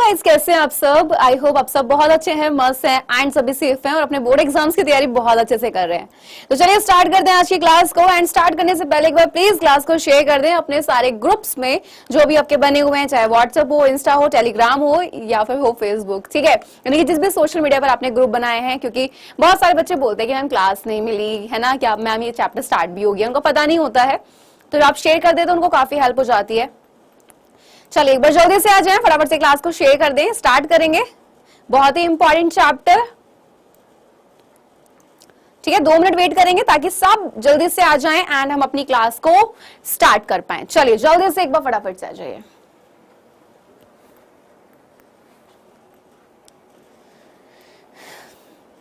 Guys, कैसे हैं आप सब? आई होप आप सब बहुत अच्छे हैं, मस्त हैं एंड सभी सेफ हैं और अपने बोर्ड एग्जाम्स की तैयारी बहुत अच्छे से कर रहे हैं। तो चलिए स्टार्ट करते हैं आज की क्लास को। एंड स्टार्ट करने से पहले एक बार प्लीज क्लास को शेयर कर दें अपने सारे ग्रुप्स में जो भी आपके बने हुए हैं, चाहे व्हाट्सएप हो, इंस्टा हो, टेलीग्राम हो या फिर हो फेसबुक। ठीक है, यानी कि जिस भी सोशल मीडिया पर आपने ग्रुप बनाए हैं, क्योंकि बहुत सारे बच्चे बोलते हैं कि मैम क्लास नहीं मिली है ना, क्या मैम ये चैप्टर स्टार्ट भी हो गया, उनको पता नहीं होता है। तो आप शेयर कर दे तो उनको काफी हेल्प हो जाती है। चलिए एक बार जल्दी से आ जाएं, फटाफट से क्लास को शेयर कर दें। स्टार्ट करेंगे, बहुत ही इंपॉर्टेंट चैप्टर। ठीक है, 2 मिनट वेट करेंगे ताकि सब जल्दी से आ जाएं एंड हम अपनी क्लास को स्टार्ट कर पाएं। चलिए जल्दी से एक बार फटाफट से आ जाइए।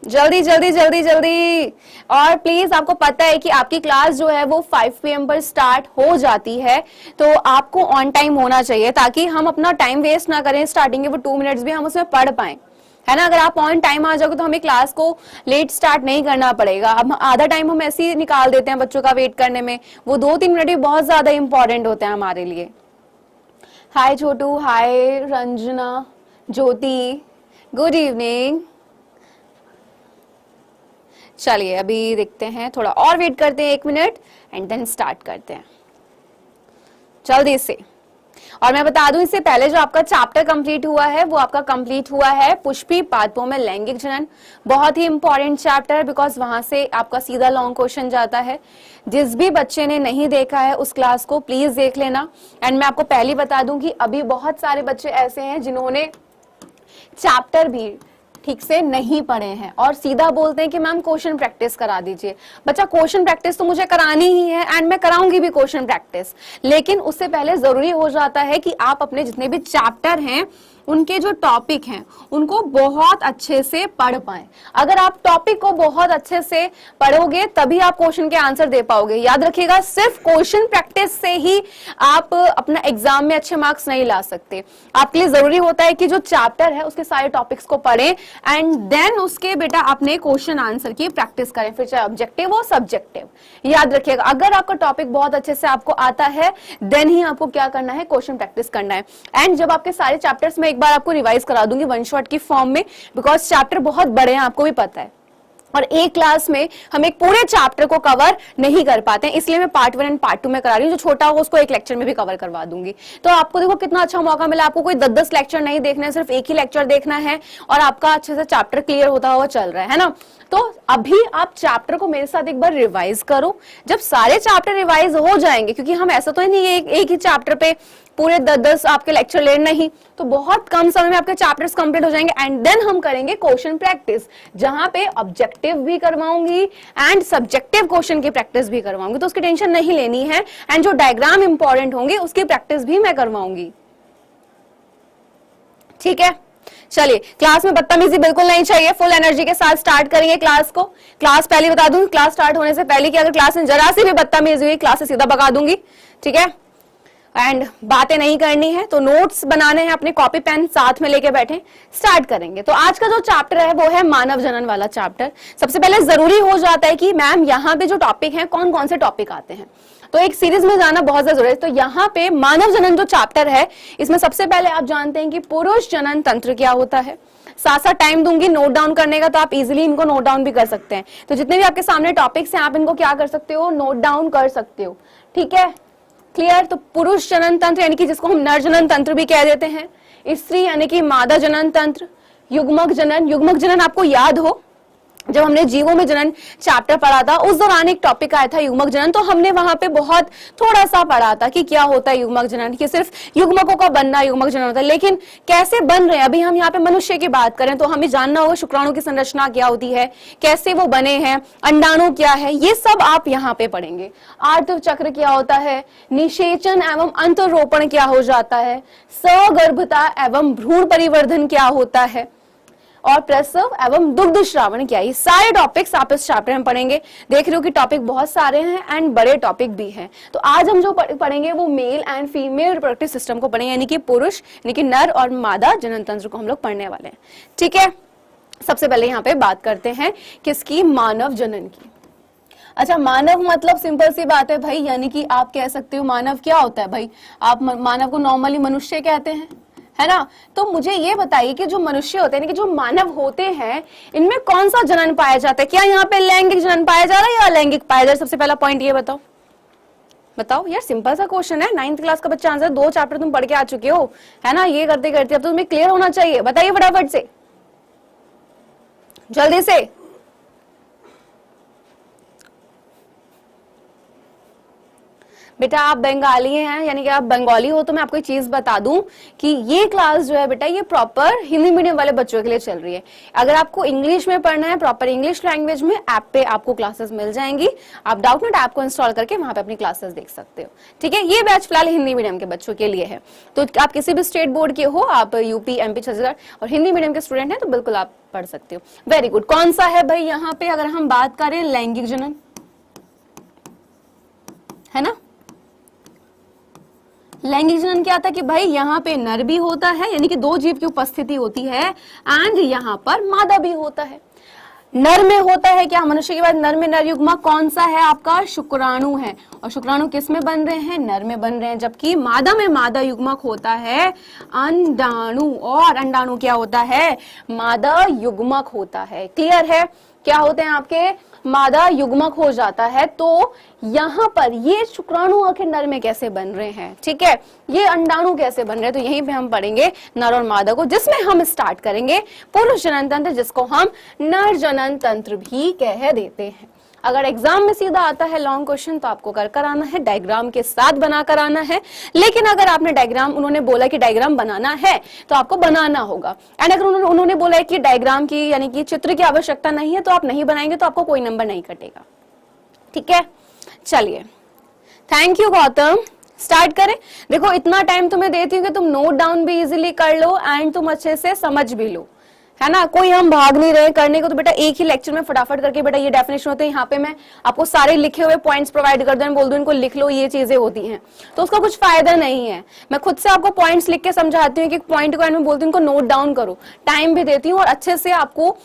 जल्दी जल्दी जल्दी जल्दी। और प्लीज, आपको पता है कि आपकी क्लास जो है वो 5 PM पर स्टार्ट हो जाती है, तो आपको ऑन टाइम होना चाहिए ताकि हम अपना टाइम वेस्ट ना करें। स्टार्टिंग के वो 2 मिनट्स भी हम उसमें पढ़ पाएं, है ना। अगर आप ऑन टाइम आ जाओगे तो हमें क्लास को लेट स्टार्ट नहीं करना पड़ेगा। अब आधा टाइम हम ऐसे ही निकाल देते हैं बच्चों का वेट करने में, वो 2-3 मिनट भी बहुत ज्यादा इंपॉर्टेंट होते हैं हमारे लिए। हाय छोटू, हाय रंजना, ज्योति, गुड इवनिंग। चलिए अभी देखते हैं, थोड़ा और वेट करते हैं 1 मिनट एंड देन स्टार्ट करते हैं जल्दी से। और मैं बता दूं इससे पहले जो आपका चैप्टर कंप्लीट हुआ है वो आपका कंप्लीट हुआ है पुष्पी पादपों में लैंगिक जनन। बहुत ही इंपॉर्टेंट चैप्टर है बिकॉज वहां से आपका सीधा लॉन्ग क्वेश्चन जाता है। जिस भी बच्चे ने नहीं देखा है उस क्लास को प्लीज देख लेना। एंड मैं आपको पहले बता दूं कि अभी बहुत सारे बच्चे ऐसे हैं जिन्होंने चैप्टर भी ठीक से नहीं पढ़े हैं और सीधा बोलते हैं कि मैम क्वेश्चन प्रैक्टिस करा दीजिए। बच्चा, क्वेश्चन प्रैक्टिस तो मुझे करानी ही है एंड मैं कराऊंगी भी क्वेश्चन प्रैक्टिस, लेकिन उससे पहले जरूरी हो जाता है कि आप अपने जितने भी चैप्टर हैं उनके जो टॉपिक हैं उनको बहुत अच्छे से पढ़ पाएं। अगर आप टॉपिक को बहुत अच्छे से पढ़ोगे तभी आप क्वेश्चन के आंसर दे पाओगे। याद रखिएगा, सिर्फ क्वेश्चन प्रैक्टिस से ही आप अपना एग्जाम में अच्छे मार्क्स नहीं ला सकते। आपके लिए जरूरी होता है कि जो चैप्टर है उसके सारे टॉपिक्स को पढ़ें एंड देन उसके बेटा अपने क्वेश्चन आंसर की प्रैक्टिस करें, फिर चाहे ऑब्जेक्टिव हो सब्जेक्टिव। याद रखिएगा, अगर आपका टॉपिक बहुत अच्छे से आपको आता है देन ही आपको क्या करना है, क्वेश्चन प्रैक्टिस करना है। एंड जब आपके सारे चैप्टर्स में एक बार आपको रिवाइज करा दूंगी 1 शॉट की फॉर्म में, बिकॉज चैप्टर बहुत बड़े हैं, आपको भी पता है, और एक क्लास में हम एक पूरे चैप्टर को कवर नहीं कर पाते हैं, इसलिए मैं पार्ट 1 एंड पार्ट 2 में करा रही हूँ। जो छोटा होगा उसको एक लेक्चर में भी कवर करवा दूंगी। तो आपको देखो कितना अच्छा मौका मिला, आपको कोई 10-10 लेक्चर नहीं देखना है, सिर्फ एक ही लेक्चर देखना है और आपका अच्छे से चैप्टर क्लियर होता हुआ चल रहा है ना। तो अभी आप चैप्टर को मेरे साथ एक बार रिवाइज करो। जब सारे चैप्टर रिवाइज हो जाएंगे, क्योंकि हम ऐसा तो नहीं एक ही चैप्टर पे पूरे 10-10 आपके लेक्चर ले नहीं, तो बहुत कम समय में आपके चैप्टर्स कंप्लीट हो जाएंगे एंड देन हम करेंगे क्वेश्चन प्रैक्टिस, जहां पे ऑब्जेक्टिव भी करवाऊंगी एंड सब्जेक्टिव क्वेश्चन की प्रैक्टिस भी करवाऊंगी। तो उसकी टेंशन नहीं लेनी है एंड जो डायग्राम इंपॉर्टेंट होंगे उसकी प्रैक्टिस भी मैं करवाऊंगी। ठीक है, चलिए क्लास में बदतमीजी बिल्कुल नहीं चाहिए, फुल एनर्जी के साथ स्टार्ट करेंगे क्लास को। क्लास पहले बता दूंगी, क्लास स्टार्ट होने से पहले कि अगर क्लास में जरा सी भी बदतमीजी हुई क्लास से सीधा भगा दूंगी। ठीक है, एंड बातें नहीं करनी है, तो नोट्स बनाने हैं, अपने कॉपी पेन साथ में लेके बैठे, स्टार्ट करेंगे। तो आज का जो चैप्टर है वो है मानव जनन वाला चैप्टर। सबसे पहले जरूरी हो जाता है कि मैम यहाँ पे जो टॉपिक है कौन कौन से टॉपिक आते हैं, तो एक सीरीज में जाना बहुत ज्यादा जरूरी है। तो यहाँ पे मानव जनन जो चैप्टर है इसमें सबसे पहले आप जानते हैं कि पुरुष जनन तंत्र क्या होता है। साथ साथ टाइम दूंगी नोट डाउन करने का, तो आप इजीली इनको नोट डाउन भी कर सकते हैं। तो जितने भी आपके सामने टॉपिक्स हैं आप इनको क्या कर सकते हो, नोट डाउन कर सकते हो। ठीक है, क्लियर। तो पुरुष जनन तंत्र यानी कि जिसको हम नर जनन तंत्र भी कह देते हैं, स्त्री यानी कि मादा जनन तंत्र, युग्मक जनन। युग्मक जनन आपको याद हो, जब हमने जीवों में जनन चैप्टर पढ़ा था उस दौरान एक टॉपिक आया था युग्मक जनन, तो हमने वहां पे बहुत थोड़ा सा पढ़ा था कि क्या होता है युग्मक जनन, कि सिर्फ युग्मकों का बनना युग्मक जनन होता है। लेकिन कैसे बन रहे हैं, अभी हम यहाँ पे मनुष्य की बात करें तो हमें जानना होगा शुक्राणु की संरचना क्या होती है, कैसे वो बने हैं, अंडाणु क्या है, ये सब आप यहाँ पे पढ़ेंगे। आर्त चक्र क्या होता है, निषेचन एवं अंतरोपण क्या हो जाता है, सगर्भता एवं भ्रूण परिवर्धन क्या होता है, और प्रसव एवं दुग्ध श्रावण क्या, ये सारे टॉपिक्स आप इस चैप्टर में पढ़ेंगे। देख रहे हो कि टॉपिक बहुत सारे हैं एंड बड़े टॉपिक भी हैं। तो आज हम जो पढ़ेंगे वो male and female reproductive system को पढ़ेंगे, यानी कि पुरुष यानी कि नर और मादा जनन तंत्र को हम लोग पढ़ने वाले हैं। ठीक है, सबसे पहले यहाँ पे बात करते हैं किसकी, मानव जनन की। अच्छा, मानव मतलब सिंपल सी बात है भाई, यानी कि आप कह सकते हो मानव क्या होता है भाई, आप मानव को नॉर्मली मनुष्य कहते हैं, है ना। तो मुझे ये बताइए कि जो मनुष्य होते हैं, कि जो मानव होते हैं, इनमें कौन सा जनन पाया जाता है? क्या यहाँ पे लैंगिक जनन पाया जा रहा है या अलैंगिक पाया जा रहा है? सबसे पहला पॉइंट ये बताओ। बताओ यार, सिंपल सा क्वेश्चन है, 9th क्लास का बच्चा आंसर, 2 चैप्टर तुम पढ़ के आ चुके हो, है ना। ये करते करते अब तो तुम्हें क्लियर होना चाहिए। बताइए फटाफट से, जल्दी से। बेटा आप बंगाली हैं, यानी कि आप बंगाली हो, तो मैं आपको एक चीज बता दूं कि ये क्लास जो है बेटा, ये प्रॉपर हिंदी मीडियम वाले बच्चों के लिए चल रही है। अगर आपको इंग्लिश में पढ़ना है, प्रॉपर इंग्लिश लैंग्वेज में, ऐप पे आपको क्लासेस मिल जाएंगी। आप डाउटनेट ऐप को इंस्टॉल करके वहां पे अपनी क्लासेस देख सकते हो, ठीक है। ये बैच फिलहाल हिंदी मीडियम के बच्चों के लिए है। तो आप किसी भी स्टेट बोर्ड के हो, आप यूपी, एमपी, छत्तीसगढ़ और हिंदी मीडियम के स्टूडेंट हैं, तो बिल्कुल आप पढ़ सकते हो। Very good. कौन सा है भाई यहाँ पे? अगर हम बात करें लैंगिक जनन, है ना। लैंगिक जनन क्या था कि भाई यहाँ पे नर भी होता है, यानी कि 2 जीव की उपस्थिति होती है, एंड यहाँ पर मादा भी होता है। नर में होता है क्या? मनुष्य के बाद नर में नर युग्मक कौन सा है? आपका शुक्राणु है। और शुक्राणु किस में बन रहे हैं? नर में बन रहे हैं। जबकि मादा में मादा युग्मक होता है अंडाणु, और अंडाणु क्या होता है? मादा युग्मक होता है। क्लियर है? क्या होते हैं आपके? मादा युग्मक हो जाता है। तो यहाँ पर ये शुक्राणु आखिर नर में कैसे बन रहे हैं, ठीक है, ये अंडाणु कैसे बन रहे हैं, तो यहीं पे हम पढ़ेंगे नर और मादा को, जिसमें हम स्टार्ट करेंगे पुरुष जनन तंत्र, जिसको हम नर जनन तंत्र भी कह देते हैं। अगर एग्जाम में सीधा आता है लॉन्ग क्वेश्चन, तो आपको कर आना है, डायग्राम के साथ बनाकर आना है। लेकिन अगर आपने डायग्राम, उन्होंने बोला कि डायग्राम बनाना है, तो आपको बनाना होगा। एंड अगर उन्होंने बोला है कि डायग्राम की, यानी कि चित्र की आवश्यकता नहीं है, तो आप नहीं बनाएंगे, तो आपको कोई नंबर नहीं कटेगा, ठीक है। चलिए, थैंक यू गौतम। स्टार्ट करें। देखो इतना टाइम तुम्हें देती हूँ कि तुम नोट डाउन भी इजीली कर लो एंड तुम अच्छे से समझ भी लो, है ना। कोई हम भाग नहीं रहे करने को, तो बेटा एक ही लेक्चर में फटाफट करके बेटा ये डेफिनेशन होते हैं। यहाँ पे मैं आपको सारे लिखे हुए पॉइंट्स प्रोवाइड कर दूं, बोल दूं इनको लिख लो, ये चीजें होती हैं, तो उसका कुछ फायदा नहीं है। मैं खुद से आपको पॉइंट्स लिख के समझाती हूँ, कि पॉइंट को एंड में बोलती हूँ इनको नोट डाउन करो, टाइम भी देती हूँ, और अच्छे से आपको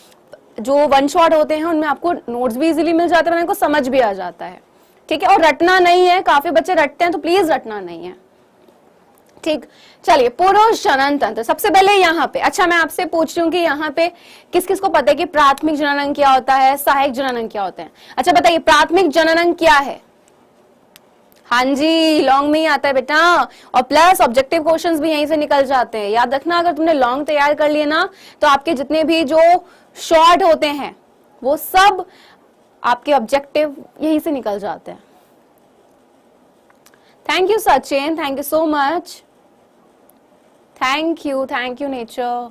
जो वन शॉट होते हैं उनमें आपको नोट्स भी इजिली मिल जाते हैं, उनको समझ भी आ जाता है, ठीक है। और रटना नहीं है, काफी बच्चे रटते हैं, तो प्लीज रटना नहीं है, ठीक। चलिए, पुरुष जनन तंत्र सबसे पहले यहाँ पे। अच्छा, मैं आपसे पूछ रही हूँ कि यहाँ पे किस किस को पता है कि प्राथमिक जननांग क्या होता है, सहायक जननांग क्या होते हैं? अच्छा बताइए, प्राथमिक जननांग क्या है? हाँ जी, लॉन्ग में ही आता है बेटा, और प्लस ऑब्जेक्टिव क्वेश्चंस भी यहीं से निकल जाते हैं। याद रखना, अगर तुमने लॉन्ग तैयार कर लिए ना, तो आपके जितने भी जो शॉर्ट होते हैं वो सब आपके ऑब्जेक्टिव यहीं से निकल जाते हैं। Thank you Sachin, thank you so much, thank you nature.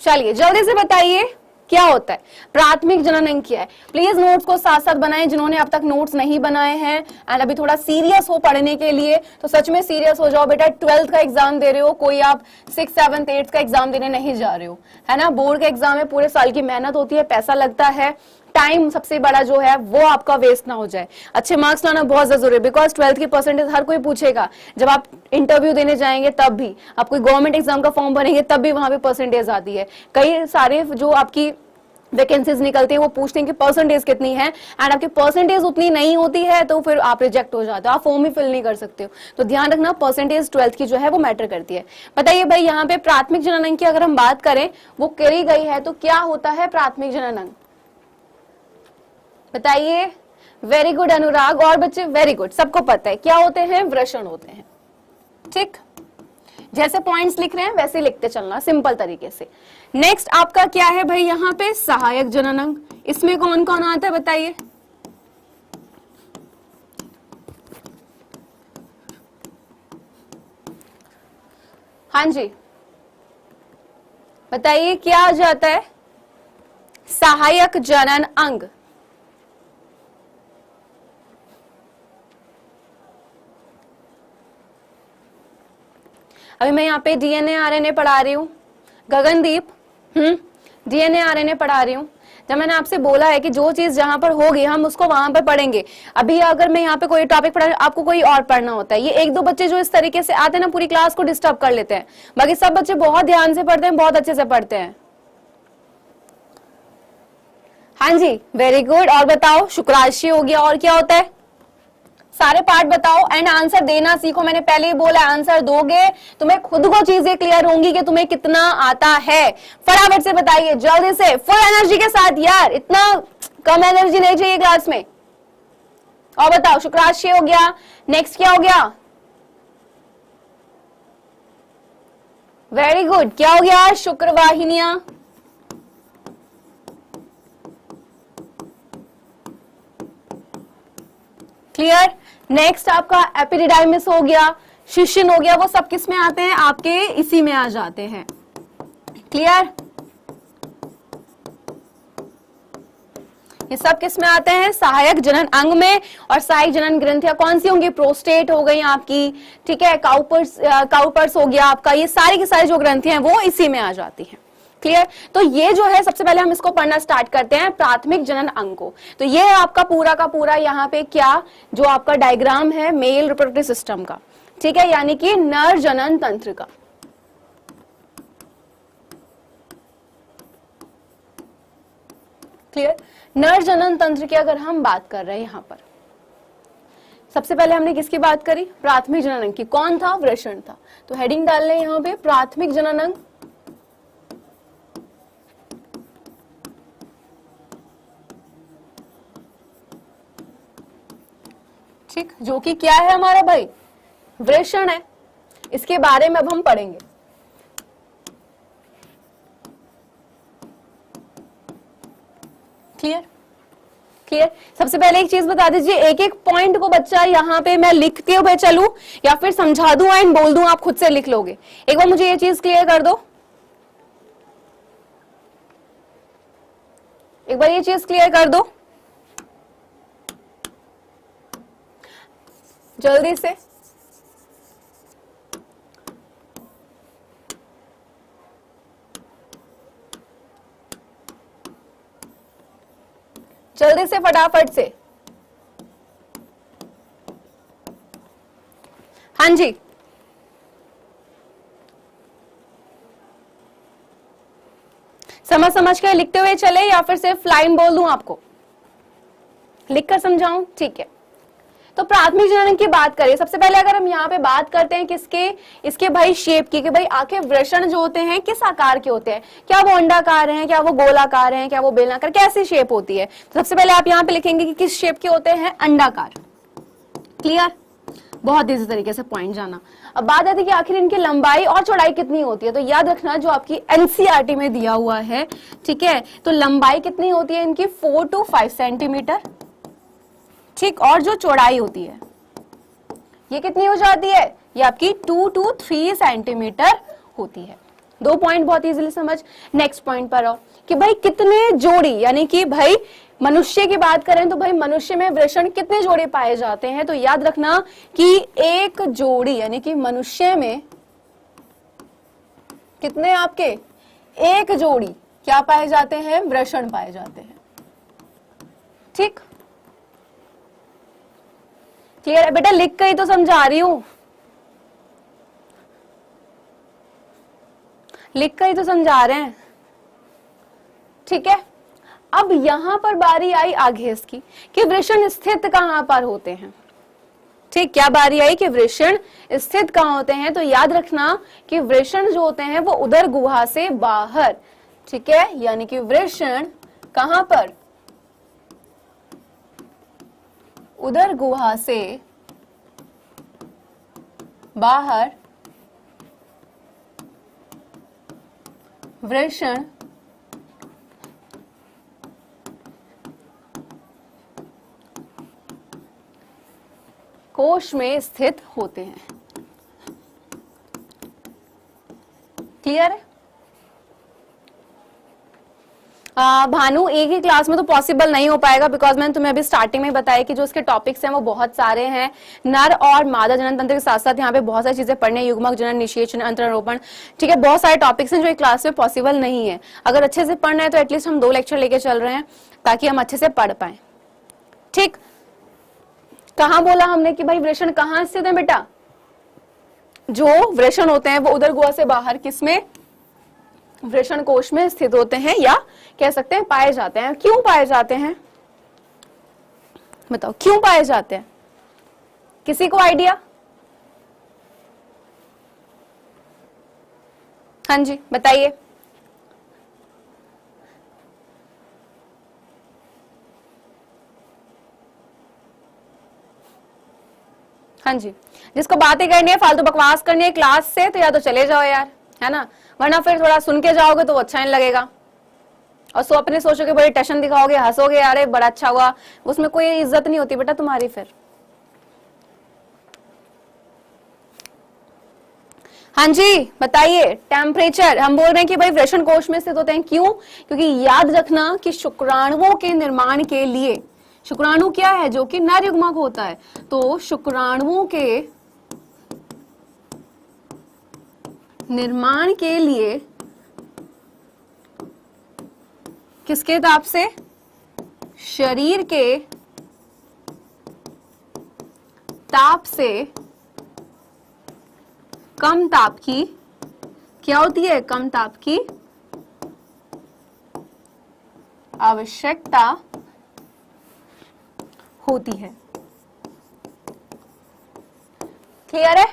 चलिए जल्दी से बताइए क्या होता है प्राथमिक जननांग क्या है? प्लीज नोट्स को साथ साथ बनाएं, जिन्होंने अब तक नोट्स नहीं बनाए हैं एंड अभी थोड़ा सीरियस हो पढ़ने के लिए, तो सच में सीरियस हो जाओ बेटा। 12th का एग्जाम दे रहे हो, कोई आप 6th 7th 8th का एग्जाम देने नहीं जा रहे हो, है ना। बोर्ड का एग्जाम है, पूरे साल की मेहनत होती है, पैसा लगता है, टाइम सबसे बड़ा जो है वो आपका वेस्ट ना हो जाए। अच्छे मार्क्स लाना बहुत जरूरी है, बिकॉज 12th की परसेंटेज हर कोई पूछेगा। जब आप इंटरव्यू देने जाएंगे तब भी, आप कोई गवर्नमेंट एग्जाम का फॉर्म भरेंगे तब भी वहां पे परसेंटेज आती है। कई सारे जो आपकी वैकेंसीज निकलती है वो पूछते हैं कि परसेंटेज कितनी है, एंड आपकी परसेंटेज उतनी नहीं होती है तो फिर आप रिजेक्ट हो जाते हो, आप फॉर्म ही फिल नहीं कर सकते हो। तो ध्यान रखना, परसेंटेज 12th की जो है वो मैटर करती है। बताइए भाई, यहाँ पे प्राथमिक जननांग की अगर हम बात करें, वो करी गई है, तो क्या होता है प्राथमिक जननांग? बताइए। वेरी गुड अनुराग, और बच्चे वेरी गुड, सबको पता है क्या होते हैं? वृषण होते हैं, ठीक। जैसे पॉइंट्स लिख रहे हैं वैसे लिखते चलना, सिंपल तरीके से। नेक्स्ट आपका क्या है भाई यहाँ पे? सहायक जननांग। इसमें कौन कौन आता है बताइए? हाँ जी बताइए, क्या आ जाता है? सहायक जनन अंग। अभी मैं यहाँ पे डीएनए आरएनए पढ़ा रही हूँ, गगनदीप, डीएनए आरएनए पढ़ा रही हूँ। जब मैंने आपसे बोला है कि जो चीज जहां पर होगी हम उसको वहां पर पढ़ेंगे। अभी अगर मैं यहाँ पे कोई टॉपिक पढ़ा, आपको कोई और पढ़ना होता है, ये 1-2 बच्चे जो इस तरीके से आते हैं ना, पूरी क्लास को डिस्टर्ब कर लेते हैं। बाकी सब बच्चे बहुत ध्यान से पढ़ते हैं, बहुत अच्छे से पढ़ते हैं। हाँ जी वेरी गुड। और बताओ, शुक्राशय हो गया, और क्या होता है? सारे पार्ट बताओ एंड आंसर देना सीखो। मैंने पहले ही बोला आंसर दोगे तुम्हें खुद को चीजें क्लियर होंगी कि तुम्हें कितना आता है। फटाफट से बताइए जल्दी से, फुल एनर्जी के साथ यार, इतना कम एनर्जी नहीं चाहिए क्लास में। और बताओ शुक्राशय हो गया, नेक्स्ट क्या हो गया? वेरी गुड, क्या हो गया? शुक्रवाहिनियां। क्लियर। नेक्स्ट आपका एपिडिडाइमिस हो गया, शिशिन हो गया, वो सब किस में आते हैं? आपके इसी में आ जाते हैं। क्लियर, ये सब किस में आते हैं? सहायक जनन अंग में। और सहायक जनन ग्रंथियां कौन सी होंगी? प्रोस्टेट हो गई आपकी, ठीक है, काउपर्स हो गया आपका, ये सारी की सारी जो ग्रंथियां हैं वो इसी में आ जाती हैं। क्लियर। तो ये जो है सबसे पहले हम इसको पढ़ना स्टार्ट करते हैं, प्राथमिक जनन अंग को। तो ये है आपका पूरा का पूरा यहाँ पे क्या जो आपका डायग्राम है मेल रिप्रोडक्टिव सिस्टम का, ठीक है, यानी कि नर जनन तंत्र का। क्लियर। नर जनन तंत्र की अगर हम बात कर रहे हैं यहां पर, सबसे पहले हमने किसकी बात करी? प्राथमिक जनन अंग की। कौन था? वृषण था। तो हेडिंग डाल लें यहां पे प्राथमिक जनन अंग। ठीक, जो कि क्या है हमारा भाई? वृषण है। इसके बारे में अब हम पढ़ेंगे। क्लियर। क्लियर। सबसे पहले एक चीज बता दीजिए, एक एक पॉइंट को बच्चा यहाँ पे मैं लिखते हुए चलूं या फिर समझा दूं एंड बोल दूं, आप खुद से लिख लोगे? एक बार मुझे ये चीज क्लियर कर दो, एक बार ये चीज क्लियर कर दो जल्दी से। जल्दी से, फटाफट से। हाँ जी, समझ के लिखते हुए चले या फिर सिर्फ लाइन बोल दूं आपको? लिखकर समझाऊं? ठीक है। तो प्राथमिक जनन की बात करें, सबसे पहले अगर हम यहाँ पे बात करते हैं किसके? इसके भाई शेप की, कि भाई आखिर वृषण जो होते हैं किस आकार के होते हैं? क्या वो अंडाकार हैं, क्या वो गोलाकार हैं, क्या वो बेलनाकार, कैसी शेप होती है? तो सबसे पहले आप यहाँ पे लिखेंगे कि किस शेप के होते हैं? अंडाकार। क्लियर। बहुत इजी तरीके से पॉइंट जाना। अब बात आती है कि आखिर इनकी लंबाई और चौड़ाई कितनी होती है। तो याद रखना जो आपकी एनसीईआरटी में दिया हुआ है, ठीक है, तो लंबाई कितनी होती है इनकी? 4 to 5 सेंटीमीटर। ठीक, और जो चौड़ाई होती है ये कितनी हो जाती है? ये आपकी 2 to 3 सेंटीमीटर होती है। 2 पॉइंट बहुत इजीली समझ। नेक्स्ट पॉइंट पर आओ कि भाई कितने जोड़ी, यानी कि भाई मनुष्य की बात करें तो भाई मनुष्य में वृषण कितने जोड़े पाए जाते हैं? तो याद रखना कि एक जोड़ी, यानी कि मनुष्य में कितने आपके? एक जोड़ी क्या पाए जाते हैं? वृषण पाए जाते हैं। ठीक, क्लियर है बेटा? लिख कर ही तो समझा रही हूं, लिख कर ही तो समझा रहे हैं। ठीक है। अब यहां पर बारी आई आगे इसकी कि वृषण स्थित कहां पर होते हैं। ठीक, क्या बारी आई कि वृषण स्थित कहां होते हैं? तो याद रखना कि वृषण जो होते हैं वो उदर गुहा से बाहर, ठीक है, यानी कि वृषण कहां पर? उदर गुहा से बाहर वृषण कोश में स्थित होते हैं। क्लियर है? भानु, एक ही क्लास में तो पॉसिबल नहीं हो पाएगा, बिकॉज मैंने तुम्हें अभी स्टार्टिंग में बताया कि जो इसके टॉपिक्स हैं वो बहुत सारे हैं। नर और मादा जनन तंत्र के साथ साथ यहाँ पे बहुत सारी चीजें पढ़ने, युग्मक जनन, निषेचन, अंतरारोपण, ठीक है, बहुत सारे टॉपिक्स हैं जो एक क्लास में पॉसिबल नहीं है। अगर अच्छे से पढ़ना है तो एटलीस्ट हम 2 लेक्चर लेके चल रहे हैं ताकि हम अच्छे से पढ़ पाए। ठीक, कहां बोला हमने कि भाई वृषण कहां स्थित है बेटा? जो वृषण होते हैं वो उदर गुहा से बाहर किसमें? वृषण कोश में स्थित होते हैं, या कह सकते हैं पाए जाते हैं। क्यों पाए जाते हैं? बताओ क्यों पाए जाते हैं? किसी को आइडिया? हाँ जी बताइए। हाँ जी, जिसको बातें करनी है, फालतू बकवास करनी है क्लास से, तो या तो चले जाओ यार, है ना, वरना फिर थोड़ा सुन के जाओगे तो वो अच्छा नहीं लगेगा। और सो अपने सोचोगे, बड़ी टशन दिखाओगे, हंसोगे, यार बड़ा अच्छा हुआ, उसमें कोई इज्जत नहीं होती बेटा तुम्हारी फिर। हाँ जी बताइए। टेम्परेचर हम बोल रहे हैं कि भाई वृषण कोश में स्थित होते हैं, क्यों? क्योंकि याद रखना कि शुक्राणुओं के निर्माण के लिए, शुक्राणु क्या है? जो कि नर युग्मक होता है, तो शुक्राणुओं के निर्माण के लिए किसके ताप से? शरीर के ताप से कम ताप की क्या होती है? कम ताप की आवश्यकता होती है। क्लियर है?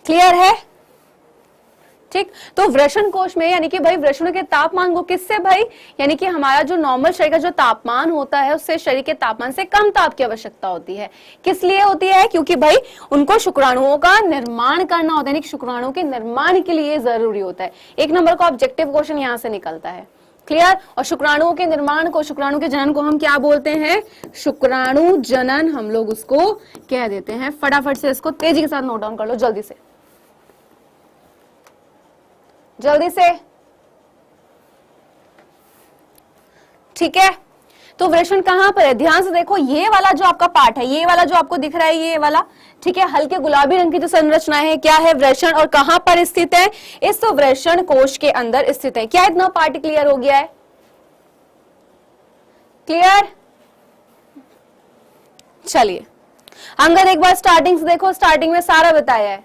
क्लियर है? ठीक, तो वृषण कोश में यानी कि भाई वृषण के तापमान को किससे भाई, यानी कि हमारा जो नॉर्मल शरीर का जो तापमान होता है उससे शरीर के तापमान से कम ताप की आवश्यकता होती है। किस लिए होती है? क्योंकि भाई उनको शुक्राणुओं का निर्माण करना होता है, शुक्राणुओं के निर्माण के लिए जरूरी होता है। एक नंबर का ऑब्जेक्टिव क्वेश्चन यहां से निकलता है। क्लियर? और शुक्राणुओं के निर्माण को, शुक्राणु के जनन को हम क्या बोलते हैं? शुक्राणु जनन हम लोग उसको कह देते हैं। फटाफट से इसको तेजी के साथ नोट डाउन कर लो, जल्दी से जल्दी से। ठीक है, तो वृषण कहां पर है? ध्यान से देखो, ये वाला जो आपका पार्ट है, ये वाला जो आपको दिख रहा है, ये वाला, ठीक है, हल्के गुलाबी रंग की जो संरचना है, क्या है? वृषण। और कहां पर स्थित है? इस वृषण कोश के अंदर स्थित है। क्या इतना पार्ट क्लियर हो गया है? क्लियर? चलिए अंगद एक बार स्टार्टिंग से देखो, स्टार्टिंग में सारा बताया है,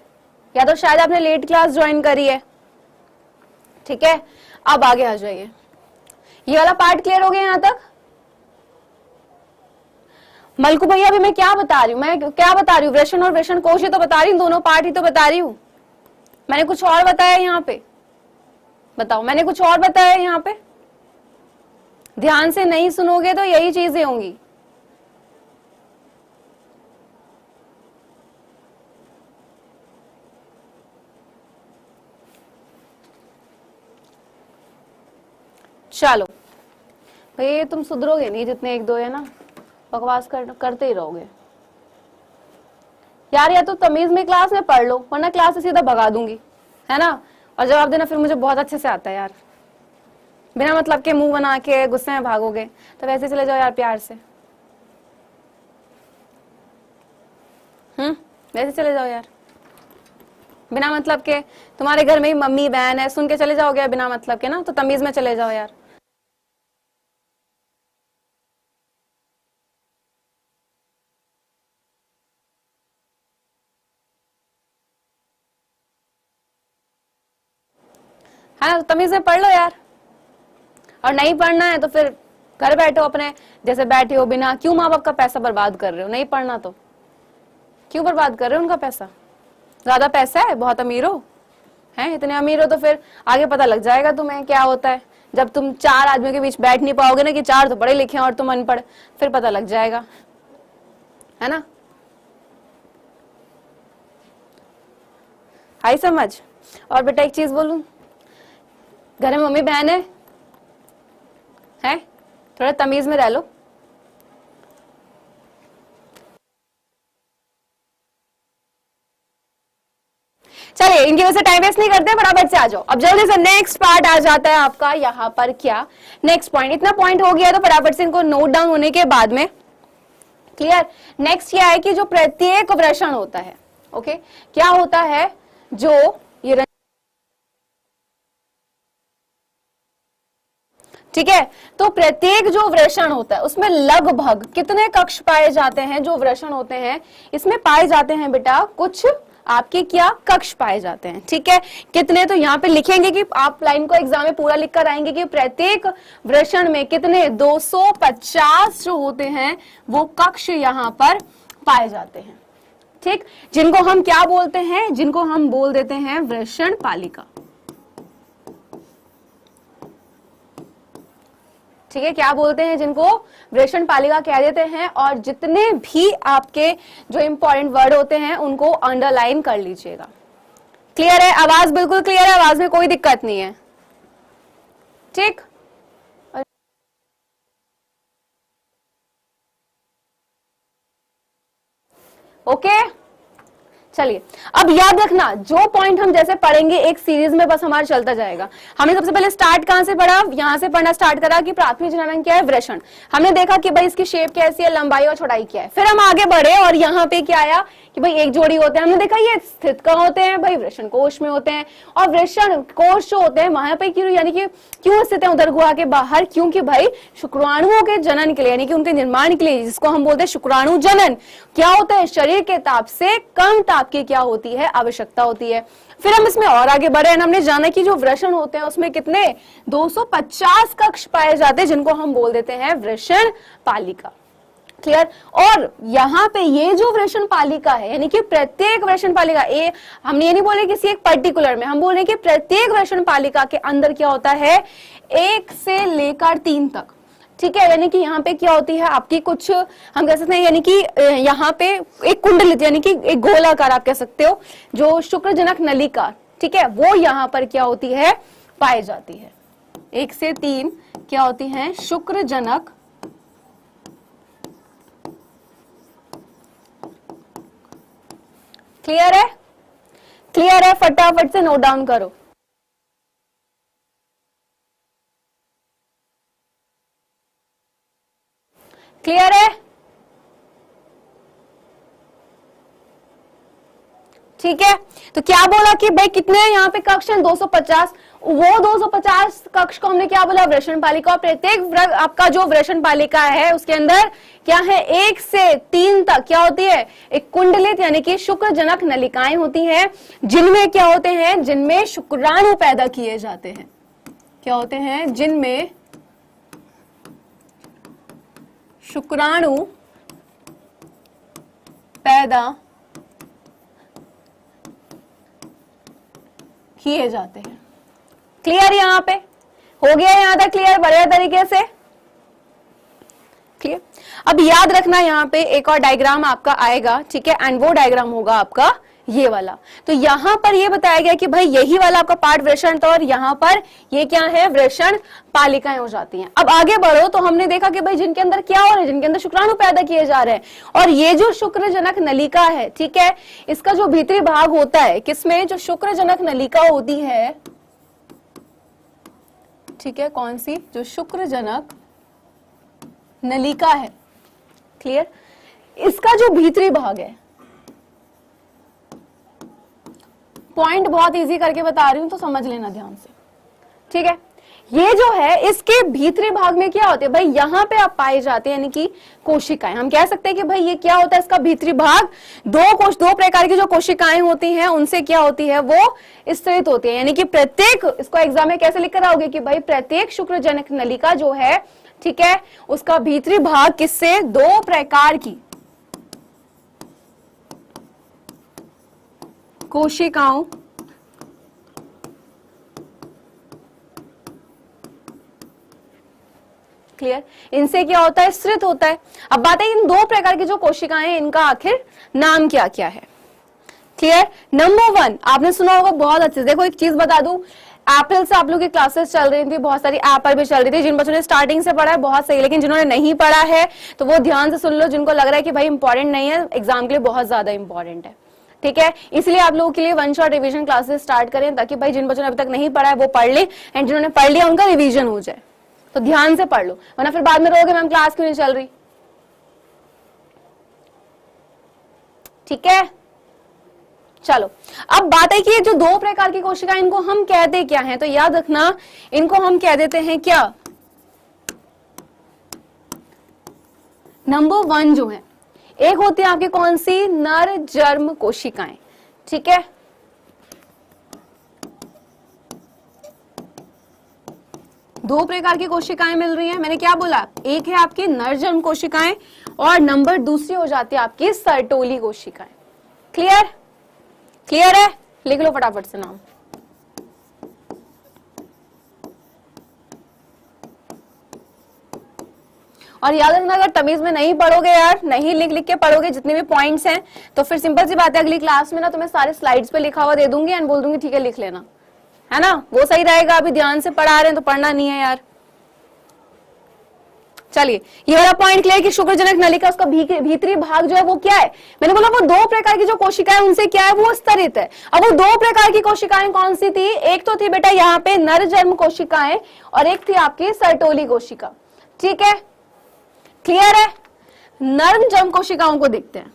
या तो शायद आपने लेट क्लास ज्वाइन करी है। ठीक है, अब आगे आ जाइए। ये वाला पार्ट क्लियर हो गया यहां तक? मलकू भैया अभी मैं क्या बता रही हूँ? मैं क्या बता रही हूँ? वृषण और वृषण कोश ही तो बता रही हूँ, दोनों पार्ट ही तो बता रही हूँ। मैंने कुछ और बताया यहाँ पे? बताओ, मैंने कुछ और बताया यहाँ पे? ध्यान से नहीं सुनोगे तो यही चीजें होंगी। चलो भाई, तुम सुधरोगे नहीं, जितने एक दो है ना बकवास करते ही रहोगे यार। या तो तमीज में क्लास में पढ़ लो, वरना क्लास से सीधा भगा दूंगी, है ना। और जवाब देना फिर मुझे बहुत अच्छे से आता है यार, बिना मतलब के मुंह बना के गुस्से में भागोगे, तो वैसे चले जाओ यार प्यार से। वैसे चले जाओ यार, बिना मतलब के। तुम्हारे घर में ही मम्मी बहन है, सुन के चले जाओगे बिना मतलब के ना, तो तमीज में चले जाओ यार। है ना, तमीज में पढ़ लो यार। और नहीं पढ़ना है तो फिर घर बैठो अपने जैसे बैठे हो, बिना क्यों माँ बाप का पैसा बर्बाद कर रहे हो? नहीं पढ़ना तो क्यों बर्बाद कर रहे हो उनका पैसा? ज्यादा पैसा है, बहुत अमीर हो, हैं इतने अमीर हो तो फिर आगे पता लग जाएगा तुम्हें क्या होता है। जब तुम चार आदमियों के बीच बैठ नहीं पाओगे ना, कि चार तो पढ़े लिखे हैं और तुम अनपढ़, फिर पता लग जाएगा, है ना। आई समझ? और बेटा एक चीज बोलूं, घर में मम्मी बहन है, थोड़ा तमीज में रह लो। चलिए इनकी वजह से टाइम वेस्ट नहीं करते, बराबर से आ जाओ। अब जल्दी से नेक्स्ट पार्ट आ जाता है आपका यहाँ पर, क्या नेक्स्ट पॉइंट। इतना पॉइंट हो गया तो फटाफट से इनको नोट डाउन होने के बाद में क्लियर। नेक्स्ट क्या है कि जो प्रत्येक वृषण होता है, ओके, क्या होता है, जो ये, ठीक है, तो प्रत्येक जो वृषण होता है उसमें लगभग कितने कक्ष पाए जाते हैं? जो वृषण होते हैं इसमें पाए जाते हैं बेटा कुछ आपके क्या कक्ष पाए जाते हैं। ठीक है, कितने? तो यहाँ पे लिखेंगे कि आप लाइन को एग्जाम में पूरा लिख कर आएंगे कि प्रत्येक वृषण में कितने 250 जो होते हैं वो कक्ष यहाँ पर पाए जाते हैं। ठीक, जिनको हम क्या बोलते हैं, जिनको हम बोल देते हैं वृषण पालिका। ठीक है, क्या बोलते हैं जिनको, वृषण पालिका कह देते हैं। और जितने भी आपके जो इंपॉर्टेंट वर्ड होते हैं उनको अंडरलाइन कर लीजिएगा। क्लियर है, आवाज बिल्कुल क्लियर है, आवाज में कोई दिक्कत नहीं है। ठीक, ओके चलिए, अब याद रखना जो पॉइंट हम जैसे पढ़ेंगे एक सीरीज में बस हमारा चलता जाएगा। हमने सबसे पहले स्टार्ट कहां से पढ़ा, यहां से पढ़ना स्टार्ट करा कि प्राथमिक जननांग क्या है, वृषण। हमने देखा कि भाई इसकी शेप कैसी है, लंबाई और चौड़ाई क्या है। फिर हम आगे बढ़े और यहाँ पे क्या आया कि भाई एक जोड़ी होते हैं। हमने देखा ये स्थित कहाँ होते हैं, भाई वृषण कोश में होते हैं। और वृषण कोश जो होते हैं वहां पे क्यों, यानी कि क्यों स्थित है उदर गुहा के बाहर, क्योंकि भाई शुक्राणुओं के जनन के लिए, यानी कि उनके निर्माण के लिए, जिसको हम बोलते हैं शुक्राणु जनन, क्या होता है, शरीर के ताप से कम ताप की क्या होती है, आवश्यकता होती है। फिर हम इसमें और आगे बढ़े, हमने जाना कि जो वृषण होते हैं उसमें कितने 250 कक्ष पाए जाते हैं, जिनको हम बोल देते हैं वृषण पालिका। क्लियर। और यहाँ पे ये जो वृषण पालिका है, यानी कि प्रत्येक वृषण पालिका, ये हमने ये नहीं बोले किसी एक पर्टिकुलर में, हम बोल रहे हैं कि प्रत्येक वृषण पालिका के अंदर क्या होता है, 1 से लेकर 3 तक। ठीक है, यानी कि यहाँ पे क्या होती है आपकी कुछ हम कह सकते हैं, यानी कि यहाँ पे एक कुंडलित, यानी कि एक गोलाकार आप कह सकते हो, जो शुक्रजनक नलिका, ठीक है, वो यहाँ पर क्या होती है, पाई जाती है। 1 से 3 क्या होती है, शुक्रजनक क्लियर है, क्लियर है, फटाफट से नोट डाउन करो। क्लियर है, ठीक है। तो क्या बोला कि भाई कितने यहाँ पे कक्ष हैं, 250। वो 250 कक्ष को हमने क्या बोला, वृषण पालिका। प्रत्येक आपका जो वृषण पालिका है उसके अंदर क्या है, 1 से 3 तक क्या होती है, एक कुंडलित यानी कि शुक्रजनक नलिकाएं होती हैं, जिनमें क्या होते हैं, जिनमें शुक्राणु पैदा किए जाते हैं। क्या होते हैं, जिनमें शुक्राणु पैदा किए जाते हैं। क्लियर, यहां पे हो गया, यहां तक क्लियर, बढ़िया तरीके से क्लियर। अब याद रखना यहाँ पे एक और डायग्राम आपका आएगा, ठीक है, एंड वो डायग्राम होगा आपका ये वाला। तो यहाँ पर ये बताया गया कि भाई यही वाला आपका पार्ट वृषण था, और यहाँ पर ये क्या है, वृषण पालिकाएं हो जाती हैं। अब आगे बढ़ो तो हमने देखा कि भाई जिनके अंदर क्या हो रहा है, जिनके अंदर शुक्राणु पैदा किए जा रहे हैं, और ये जो शुक्रजनक नलिका है, ठीक है, इसका जो भीतरी भाग होता है, किसमें, जो शुक्रजनक नलिका होती है, ठीक है, कौन सी, जो शुक्रजनक नलिका है, क्लियर, इसका जो भीतरी भाग है, पॉइंट बहुत इजी करके बता रही हूं तो समझ लेना ध्यान से, ठीक है। ये जो है इसके भीतरी भाग में क्या होते हैं भाई, यहां पे आप पाए जाते हैं, यानी कि कोशिकाएं। हम कह सकते हैं कि भाई ये क्या होता है, इसका भीतरी भाग दो प्रकार की जो कोशिकाएं होती हैं उनसे क्या होती है, वो स्थित होती है। यानी कि प्रत्येक, इसको एग्जाम में कैसे लिख कर आओगे कि भाई प्रत्येक शुक्रजनक नलिका जो है, ठीक है, उसका भीतरी भाग किससे, 2 प्रकार की कोशिकाओं क्लियर, इनसे क्या होता है, स्थित होता है। अब बात है इन 2 प्रकार की जो कोशिकाएं हैं, इनका आखिर नाम क्या क्या है। क्लियर, नंबर 1 आपने सुना होगा बहुत अच्छे से। देखो एक चीज बता दूं, अप्रैल से आप लोग की क्लासेस चल रही थी, बहुत सारी ऐप पर भी चल रही थी। जिन बच्चों ने स्टार्टिंग से पढ़ा है बहुत सही, लेकिन जिन्होंने नहीं पढ़ा है तो वो ध्यान से सुन लो, जिनको लग रहा है कि भाई इंपॉर्टेंट नहीं है, एग्जाम के लिए बहुत ज्यादा इंपॉर्टेंट है, ठीक है। इसलिए आप लोगों के लिए 1 शॉट रिवीजन क्लासेस स्टार्ट करें, ताकि भाई जिन बच्चों ने अभी तक नहीं पढ़ा है वो पढ़ ले, एंड जिन्होंने पढ़ लिया उनका रिवीजन हो जाए। तो ध्यान से पढ़ लो, वरना फिर बाद में रहोगे मैम क्लास क्यों नहीं चल रही, ठीक है। चलो, अब बात है कि ये जो 2 प्रकार की कोशिकाएं, इनको हम कहते क्या हैं, तो याद रखना इनको हम कह देते हैं क्या, नंबर 1 जो है, एक होती है आपकी कौन सी, नर जर्म कोशिकाएं, ठीक है। दो प्रकार की कोशिकाएं मिल रही हैं, मैंने क्या बोला, एक है आपकी नर जर्म कोशिकाएं, और नंबर दूसरी हो जाती है आपकी सर्टोली कोशिकाएं, क्लियर? क्लियर है? लिख लो फटाफट से नाम। और याद रखना, अगर तमीज में नहीं पढ़ोगे यार, नहीं लिख लिख के पढ़ोगे जितने भी पॉइंट्स हैं, तो फिर सिंपल सी बात है, अगली क्लास में ना तुम्हें सारे स्लाइड्स पे लिखा हुआ दे दूंगी एंड बोल दूंगी ठीक है लिख लेना, है ना? वो सही रहेगा। अभी ध्यान से पढ़ा रहे हैं तो पढ़ना नहीं है यार। चलिए, ये वाला पॉइंट क्लियर कि शुक्रजनक नलिका, उसका भीतरी भाग जो है वो क्या है? मैंने बोला वो दो प्रकार की जो कोशिकाएं उनसे क्या है, वो स्तरित है। अब वो दो प्रकार की कोशिकाएं कौन सी थी? एक तो थी बेटा यहाँ पे नर जन्म कोशिकाएं और एक थी आपकी सर्टोली कोशिका। ठीक है, क्लियर है? नर जन्म कोशिकाओं को देखते हैं।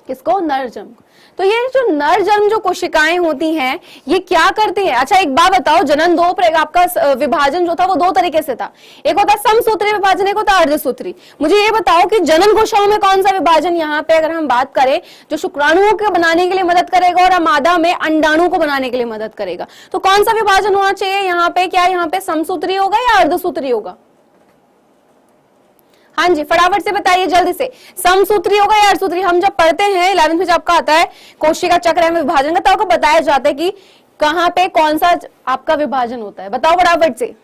किसको? नर जन्म। तो ये जो नर जन्म जो कोशिकाएं होती हैं ये क्या करती हैं? अच्छा एक बात बताओ, जनन दो आपका विभाजन जो था वो दो तरीके से था, एक होता समसूत्री विभाजन, एक होता अर्धसूत्री। मुझे ये बताओ कि जनन कोशिकाओं में कौन सा विभाजन यहाँ पे अगर हम बात करें जो शुक्राणुओं को बनाने के लिए मदद करेगा और मादा में अंडाणु को बनाने के लिए मदद करेगा, तो कौन सा विभाजन होना चाहिए यहाँ पे? क्या यहाँ पे समसूत्री होगा या अर्धसूत्री होगा? हाँ जी, फटाफट से बताइए जल्दी से, समसूत्री होगा या अर्धसूत्री? हम जब पढ़ते हैं 11वीं में जब आपका आता है कोशिका चक्र में विभाजन का, तो आपको बताया जाता है कि कहां पे कौन सा आपका विभाजन होता है। बताओ फटाफट से।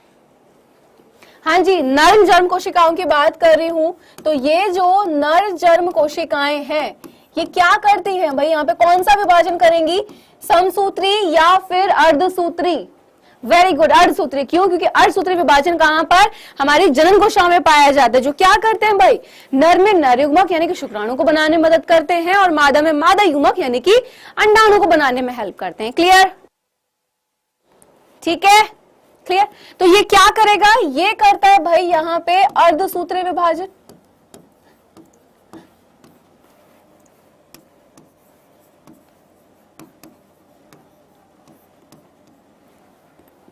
हाँ जी, नर जन्म कोशिकाओं की बात कर रही हूं। तो ये जो नर जन्म कोशिकाएं हैं ये क्या करती हैं भाई? यहाँ पे कौन सा विभाजन करेंगी? समसूत्री या फिर अर्धसूत्री? Very good, अर्धसूत्री। क्यों? क्योंकि अर्धसूत्री विभाजन कहां पर? हमारी जनन कोशिकाओं में पाया जाता है। जो क्या करते हैं भाई? नर में नर युग्मक यानी कि शुक्राणु को बनाने में मदद करते हैं और मादा में मादा युग्मक यानी कि अंडाणु को बनाने में हेल्प करते हैं। क्लियर? ठीक है, क्लियर? तो ये क्या करेगा? ये करता है भाई यहाँ पे अर्धसूत्री विभाजन।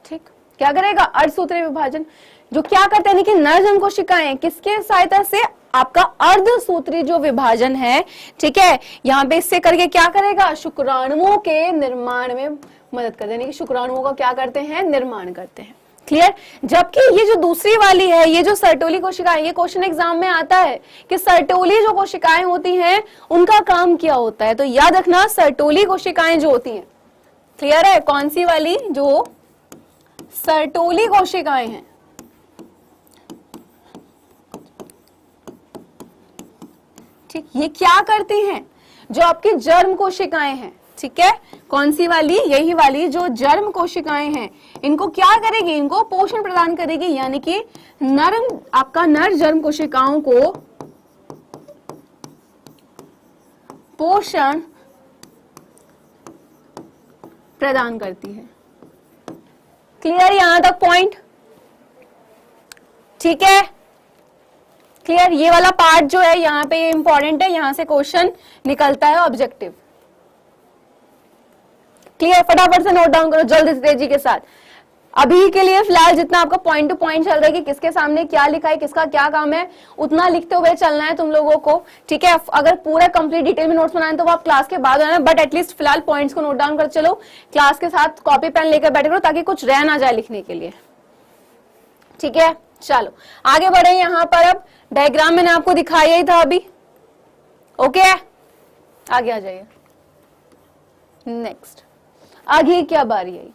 ठीक, क्या करेगा? अर्धसूत्री विभाजन। जो क्या करते हैं कि नर जन्म कोशिकाएं किसके सहायता से? आपका अर्धसूत्री जो विभाजन है, ठीक है, यहाँ पे इससे करके क्या करेगा? शुक्राणुओं के निर्माण में मदद करते हैं, यानी कि शुक्राणुओं का क्या करते हैं? निर्माण करते हैं। क्लियर? जबकि ये जो दूसरी वाली है, ये जो सर्टोली कोशिकाएं, ये क्वेश्चन एग्जाम में आता है कि सर्टोली जो कोशिकाएं होती हैं उनका काम क्या होता है। तो याद रखना, सर्टोली कोशिकाएं जो होती हैं, क्लियर है? कौन सी वाली? जो सर्टोली कोशिकाएं हैं, ठीक, ये क्या करती हैं? जो आपकी जर्म कोशिकाएं हैं, ठीक है, कौन सी वाली? यही वाली जो जर्म कोशिकाएं हैं, इनको क्या करेगी? इनको पोषण प्रदान करेगी, यानी कि आपका नर जर्म कोशिकाओं को पोषण प्रदान करती है। क्लियर यहां तक पॉइंट? ठीक है, क्लियर? ये वाला पार्ट जो है यहाँ पे ये इंपॉर्टेंट है, यहां से क्वेश्चन निकलता है ऑब्जेक्टिव। क्लियर? फटाफट से नोट डाउन करो जल्दी से तेजी के साथ। अभी के लिए फिलहाल जितना आपका पॉइंट टू पॉइंट चल रहा है कि किसके सामने क्या लिखा है, किसका क्या काम है, उतना लिखते हुए चलना है तुम लोगों को। ठीक है, अगर पूरा कंप्लीट डिटेल में नोट्स बनाए तो वो आप क्लास के बाद आना, बट एटलीस्ट फिलहाल पॉइंट्स को नोट डाउन कर चलो, क्लास के साथ कॉपी पेन लेकर बैठे करो ताकि कुछ रह ना जाए लिखने के लिए। ठीक है, चलो आगे बढ़े। यहाँ पर अब डायग्राम मैंने आपको दिखाया ही था अभी। ओके, आगे आ जाइए। नेक्स्ट, आगे क्या बारी आई?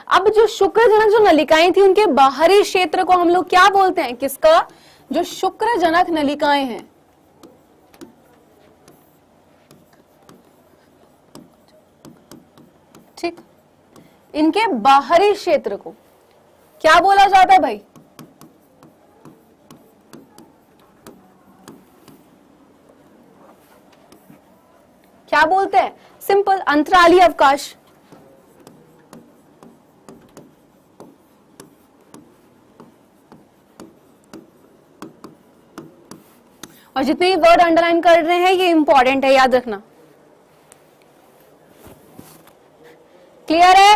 अब जो शुक्रजनक जो नलिकाएं थी उनके बाहरी क्षेत्र को हम लोग क्या बोलते हैं? किसका? जो शुक्रजनक नलिकाएं हैं, ठीक, इनके बाहरी क्षेत्र को क्या बोला जाता है भाई? क्या बोलते हैं? सिंपल, अंतराली अवकाश। और जितने भी वर्ड अंडरलाइन कर रहे हैं ये इंपॉर्टेंट है, याद रखना। क्लियर है?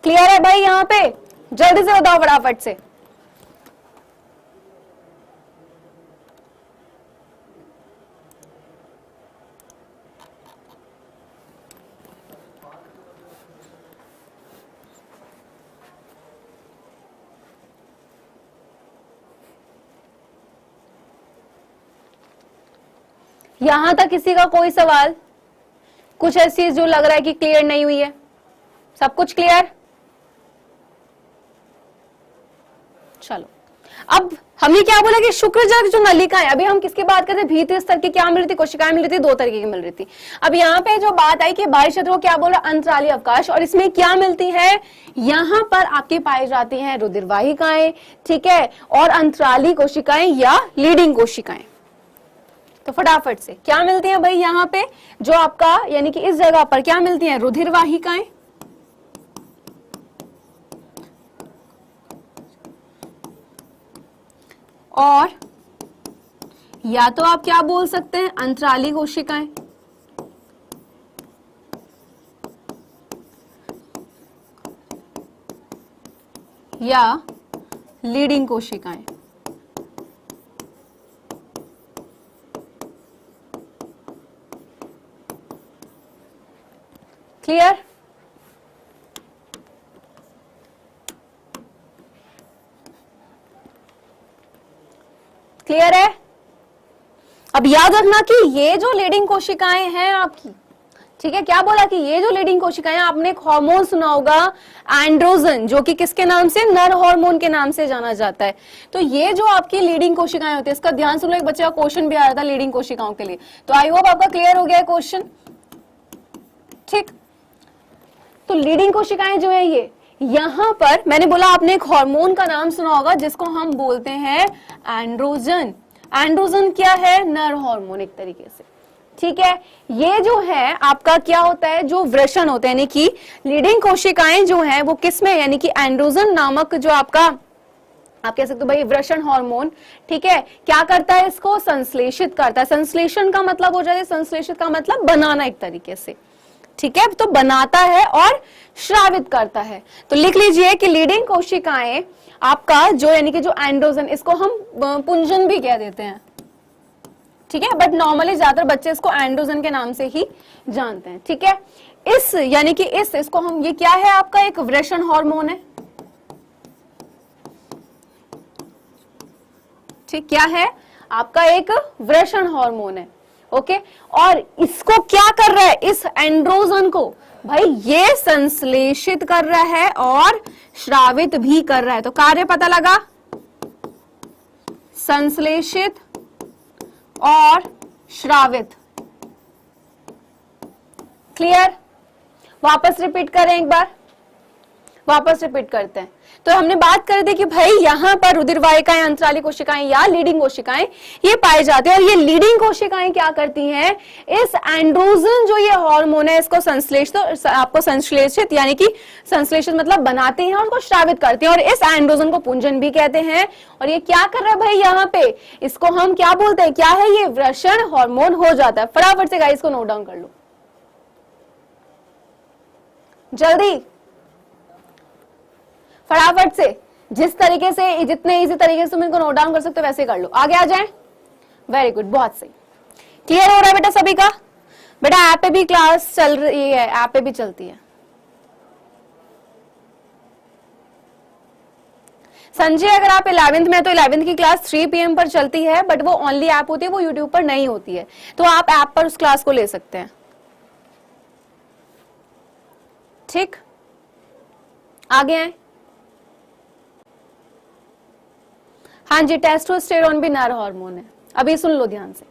क्लियर है भाई? यहां पे जल्दी से बताओ फटाफट से। यहां तक किसी का कोई सवाल, कुछ ऐसी जो लग रहा है कि क्लियर नहीं हुई है? सब कुछ क्लियर? चलो, अब हमने क्या बोला कि शुक्रजनक जो नलिकाएं, अभी हम किसकी बात करते हैं? भीतरी स्तर की क्या मिल रही थी? कोशिकाएं मिल रही थी, दो तरीके की मिल रही थी। अब यहाँ पे जो बात आई कि बाहरी क्षेत्र को क्या बोला? अंतराली अवकाश, और इसमें क्या मिलती है? यहाँ पर आपकी पाई जाती हैं रुधिरवाहिकाएं, ठीक है, और अंतराली कोशिकाएं या लीडिंग कोशिकाएं। तो फटाफट से क्या मिलती है भाई यहाँ पे? जो आपका यानी कि इस जगह पर क्या मिलती है? रुधिरवाहिकाएं, और या तो आप क्या बोल सकते हैं? अंतराली कोशिकाएं, या लीडिंग कोशिकाएं। क्लियर? क्लियर है? अब याद रखना कि ये जो लीडिंग कोशिकाएं हैं आपकी, ठीक है, क्या बोला कि ये जो लीडिंग कोशिकाएं, आपने एक हार्मोन सुना होगा एंड्रोजन, जो कि किसके नाम से? नर हार्मोन के नाम से जाना जाता है। तो ये जो आपकी लीडिंग कोशिकाएं होती है, इसका ध्यान सुन लो, एक बच्चे का क्वेश्चन भी आ रहा था लीडिंग कोशिकाओं के लिए, तो आई होप आपका क्लियर हो गया है क्वेश्चन। ठीक, तो लीडिंग कोशिकाएं जो है ये, यहां पर मैंने बोला आपने एक हार्मोन का नाम सुना होगा जिसको हम बोलते हैं एंड्रोजन। एंड्रोजन क्या है? नर हार्मोन एक तरीके से, ठीक है। ये जो है आपका क्या होता है? जो वृषण होते हैं, यानी कि लीडिंग कोशिकाएं जो है वो किसमें, यानी कि एंड्रोजन नामक जो आपका, आप कह सकते हो भाई वृषण हार्मोन, ठीक है, क्या करता है? इसको संश्लेषित करता है। संश्लेषण का मतलब हो जाता है, संश्लेषित का मतलब बनाना एक तरीके से, ठीक है, तो बनाता है और श्रावित करता है। तो लिख लीजिए कि लीडिंग कोशिकाएं आपका जो यानी कि जो एंड्रोजन, इसको हम पुंजन भी कह देते हैं, ठीक है, बट नॉर्मली ज्यादातर बच्चे इसको एंड्रोजन के नाम से ही जानते हैं, ठीक है। इस यानी कि इसको हम, ये क्या है आपका? एक वृषण हार्मोन है, ठीक, क्या है आपका? एक वृषण हार्मोन है, ओके। और इसको क्या कर रहा है? इस एंड्रोजन को भाई ये संश्लेषित कर रहा है और श्रावित भी कर रहा है। तो कार्य पता लगा? संश्लेषित और श्रावित। क्लियर? वापस रिपीट करें एक बार, वापस रिपीट करते हैं। तो हमने बात कर दी कि भाई यहाँ पर रुधिरवाहिकाएं, अंतराली कोशिकाएं या लीडिंग कोशिकाएं ये पाई जाती है, और ये लीडिंग कोशिकाएं क्या करती हैं? इस एंड्रोजन जो ये हार्मोन है इसको संश्लेषित, आपको संश्लेषित यानी कि संश्लेषित मतलब बनाते हैं और उसको श्रावित करते हैं, और इस एंड्रोजन को पुंजन भी कहते हैं। और ये क्या कर रहा है भाई यहाँ पे? इसको हम क्या बोलते हैं? क्या है ये? वृषण हार्मोन हो जाता है। फटाफट से गाइस को नोट डाउन कर लो जल्दी, फटाफट से, जिस तरीके से, जितने इजी तरीके से तुम इनको नोट डाउन कर सकते हो वैसे कर लो, आगे आ जाए। वेरी गुड, बहुत सही। क्लियर हो रहा है बेटा सभी का? बेटा ऐप पे भी क्लास चल रही है, ऐप पे भी चलती है। संजय अगर आप 11th में, तो 11th की क्लास 3 PM पर चलती है, बट वो ओनली ऐप होती है, वो यूट्यूब पर नहीं होती है, तो आप ऐप पर उस क्लास को ले सकते हैं। ठीक, आगे आए। हाँ जी, टेस्टोस्टेरोन भी नर हार्मोन है। अभी सुन लो ध्यान से,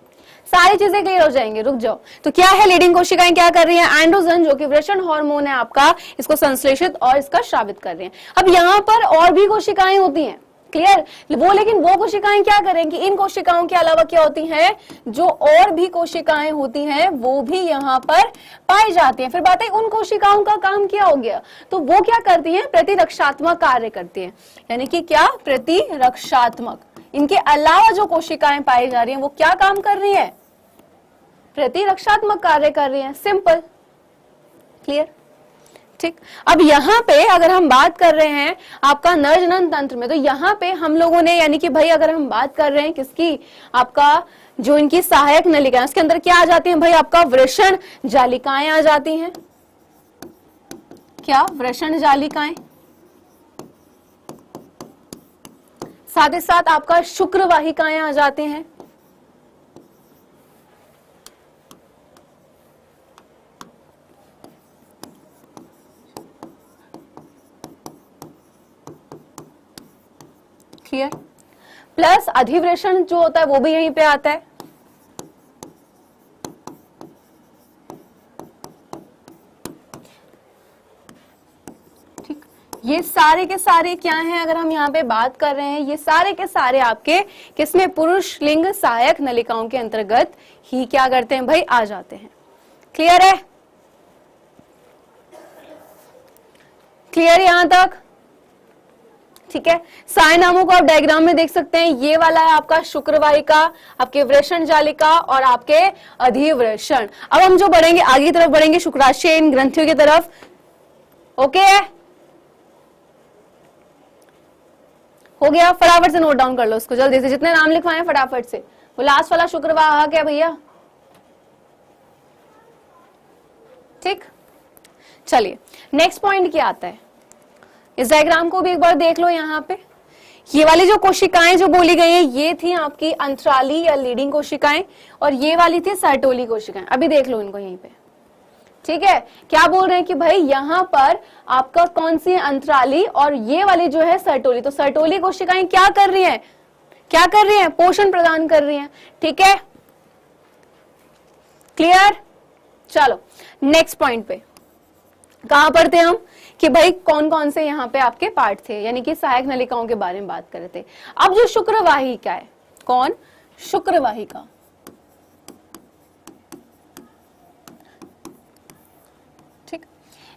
सारी चीजें क्लियर हो जाएंगे, रुक जाओ। तो क्या है? लीडिंग कोशिकाएं क्या कर रही हैं? एंड्रोजन जो कि वृषण हार्मोन है आपका, इसको संश्लेषित और इसका श्रावित कर रही हैं। अब यहाँ पर और भी कोशिकाएं होती हैं, क्लियर वो, लेकिन वो कोशिकाएं क्या करेंगी? इन कोशिकाओं के अलावा क्या होती हैं? जो और भी कोशिकाएं होती हैं वो भी यहाँ पर पाई जाती हैं। फिर बात है उन कोशिकाओं का काम क्या हो गया? तो वो क्या करती हैं? प्रतिरक्षात्मक कार्य करती हैं, यानी कि क्या? प्रतिरक्षात्मक। इनके अलावा जो कोशिकाएं पाई जा रही हैं वो क्या काम कर रही है? प्रतिरक्षात्मक कार्य कर रही हैं। Simple, clear? ठीक। अब यहाँ पे अगर हम बात कर रहे हैं आपका नर जनन तंत्र में, तो यहाँ पे हम लोगों ने, यानी कि भाई अगर हम बात कर रहे हैं किसकी? आपका जो इनकी सहायक नलिकाएं, उसके अंदर क्या आ जाती हैं भाई? आपका वृषण जालिकाएं आ जाती हैं। क्या? वृषण जालिकाएं। साथ ही साथ आपका शुक्र वाहिकाएं आ जाती हैं। क्लियर। प्लस अधिवृषण जो होता है वो भी यहीं पे आता है, ठीक। ये सारे के सारे क्या हैं, अगर हम यहाँ पे बात कर रहे हैं, ये सारे के सारे आपके किसमें, पुरुष लिंग सहायक नलिकाओं के अंतर्गत ही क्या करते हैं भाई, आ जाते हैं। क्लियर है, क्लियर यहां तक, ठीक है। सारे नामों को आप डायग्राम में देख सकते हैं। ये वाला है आपका शुक्रवाहिका, आपके वृषण जालिका और आपके अधिवृषण। अब हम जो बढ़ेंगे आगे की तरफ बढ़ेंगे शुक्राशय इन ग्रंथियों की तरफ। ओके है, हो गया। फटाफट से नोट डाउन कर लो उसको जल्दी से, जितने नाम लिखवाए फटाफट से। वो लास्ट वाला शुक्रवाहक है भैया, ठीक। चलिए नेक्स्ट पॉइंट क्या आता है, इस डायग्राम को भी एक बार देख लो। यहाँ पे ये वाली जो कोशिकाएं जो बोली गई है ये थी आपकी अंतराली या लीडिंग कोशिकाएं, और ये वाली थी सर्टोली कोशिकाएं। अभी देख लो इनको यहीं पे, ठीक है। क्या बोल रहे हैं कि भाई यहाँ पर आपका कौन सी है, अंतराली, और ये वाली जो है सर्टोली। तो सर्टोली कोशिकाएं क्या कर रही हैं, क्या कर रही हैं, पोषण प्रदान कर रही हैं, ठीक है। क्लियर, चलो नेक्स्ट पॉइंट पे कहां पढ़ते हैं हम कि भाई कौन कौन से यहाँ पे आपके पार्ट थे, यानी कि सहायक नलिकाओं के बारे में बात कर रहे थे। अब जो शुक्रवाहिका है, कौन, शुक्रवाहिका, ठीक।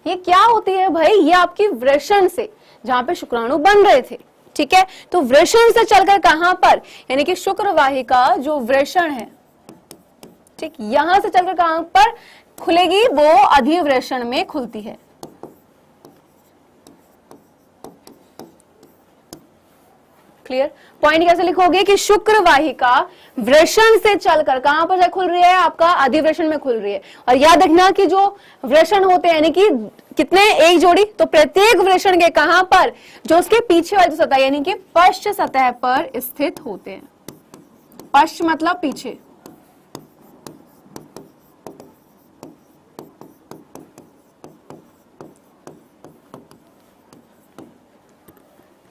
ये क्या होती है भाई, ये आपकी वृषण से, जहां पे शुक्राणु बन रहे थे, ठीक है। तो वृषण से चलकर कहां पर, यानी कि शुक्रवाहिका जो वृषण है, ठीक, यहां से चलकर कहां पर खुलेगी, वो अधिवृषण में खुलती है। क्लियर, पॉइंट कैसे लिखोगे कि शुक्रवाहिका वृषण से चलकर कहां पर खुल रही है, आपका अधिवृषण में खुल रही है। और याद रखना कि जो वृषण होते हैं, यानी कि कितने, एक जोड़ी, तो प्रत्येक वृषण के कहां पर, जो उसके पीछे वाली सतह यानी कि पश्च सतह पर स्थित होते हैं। पश्च मतलब पीछे,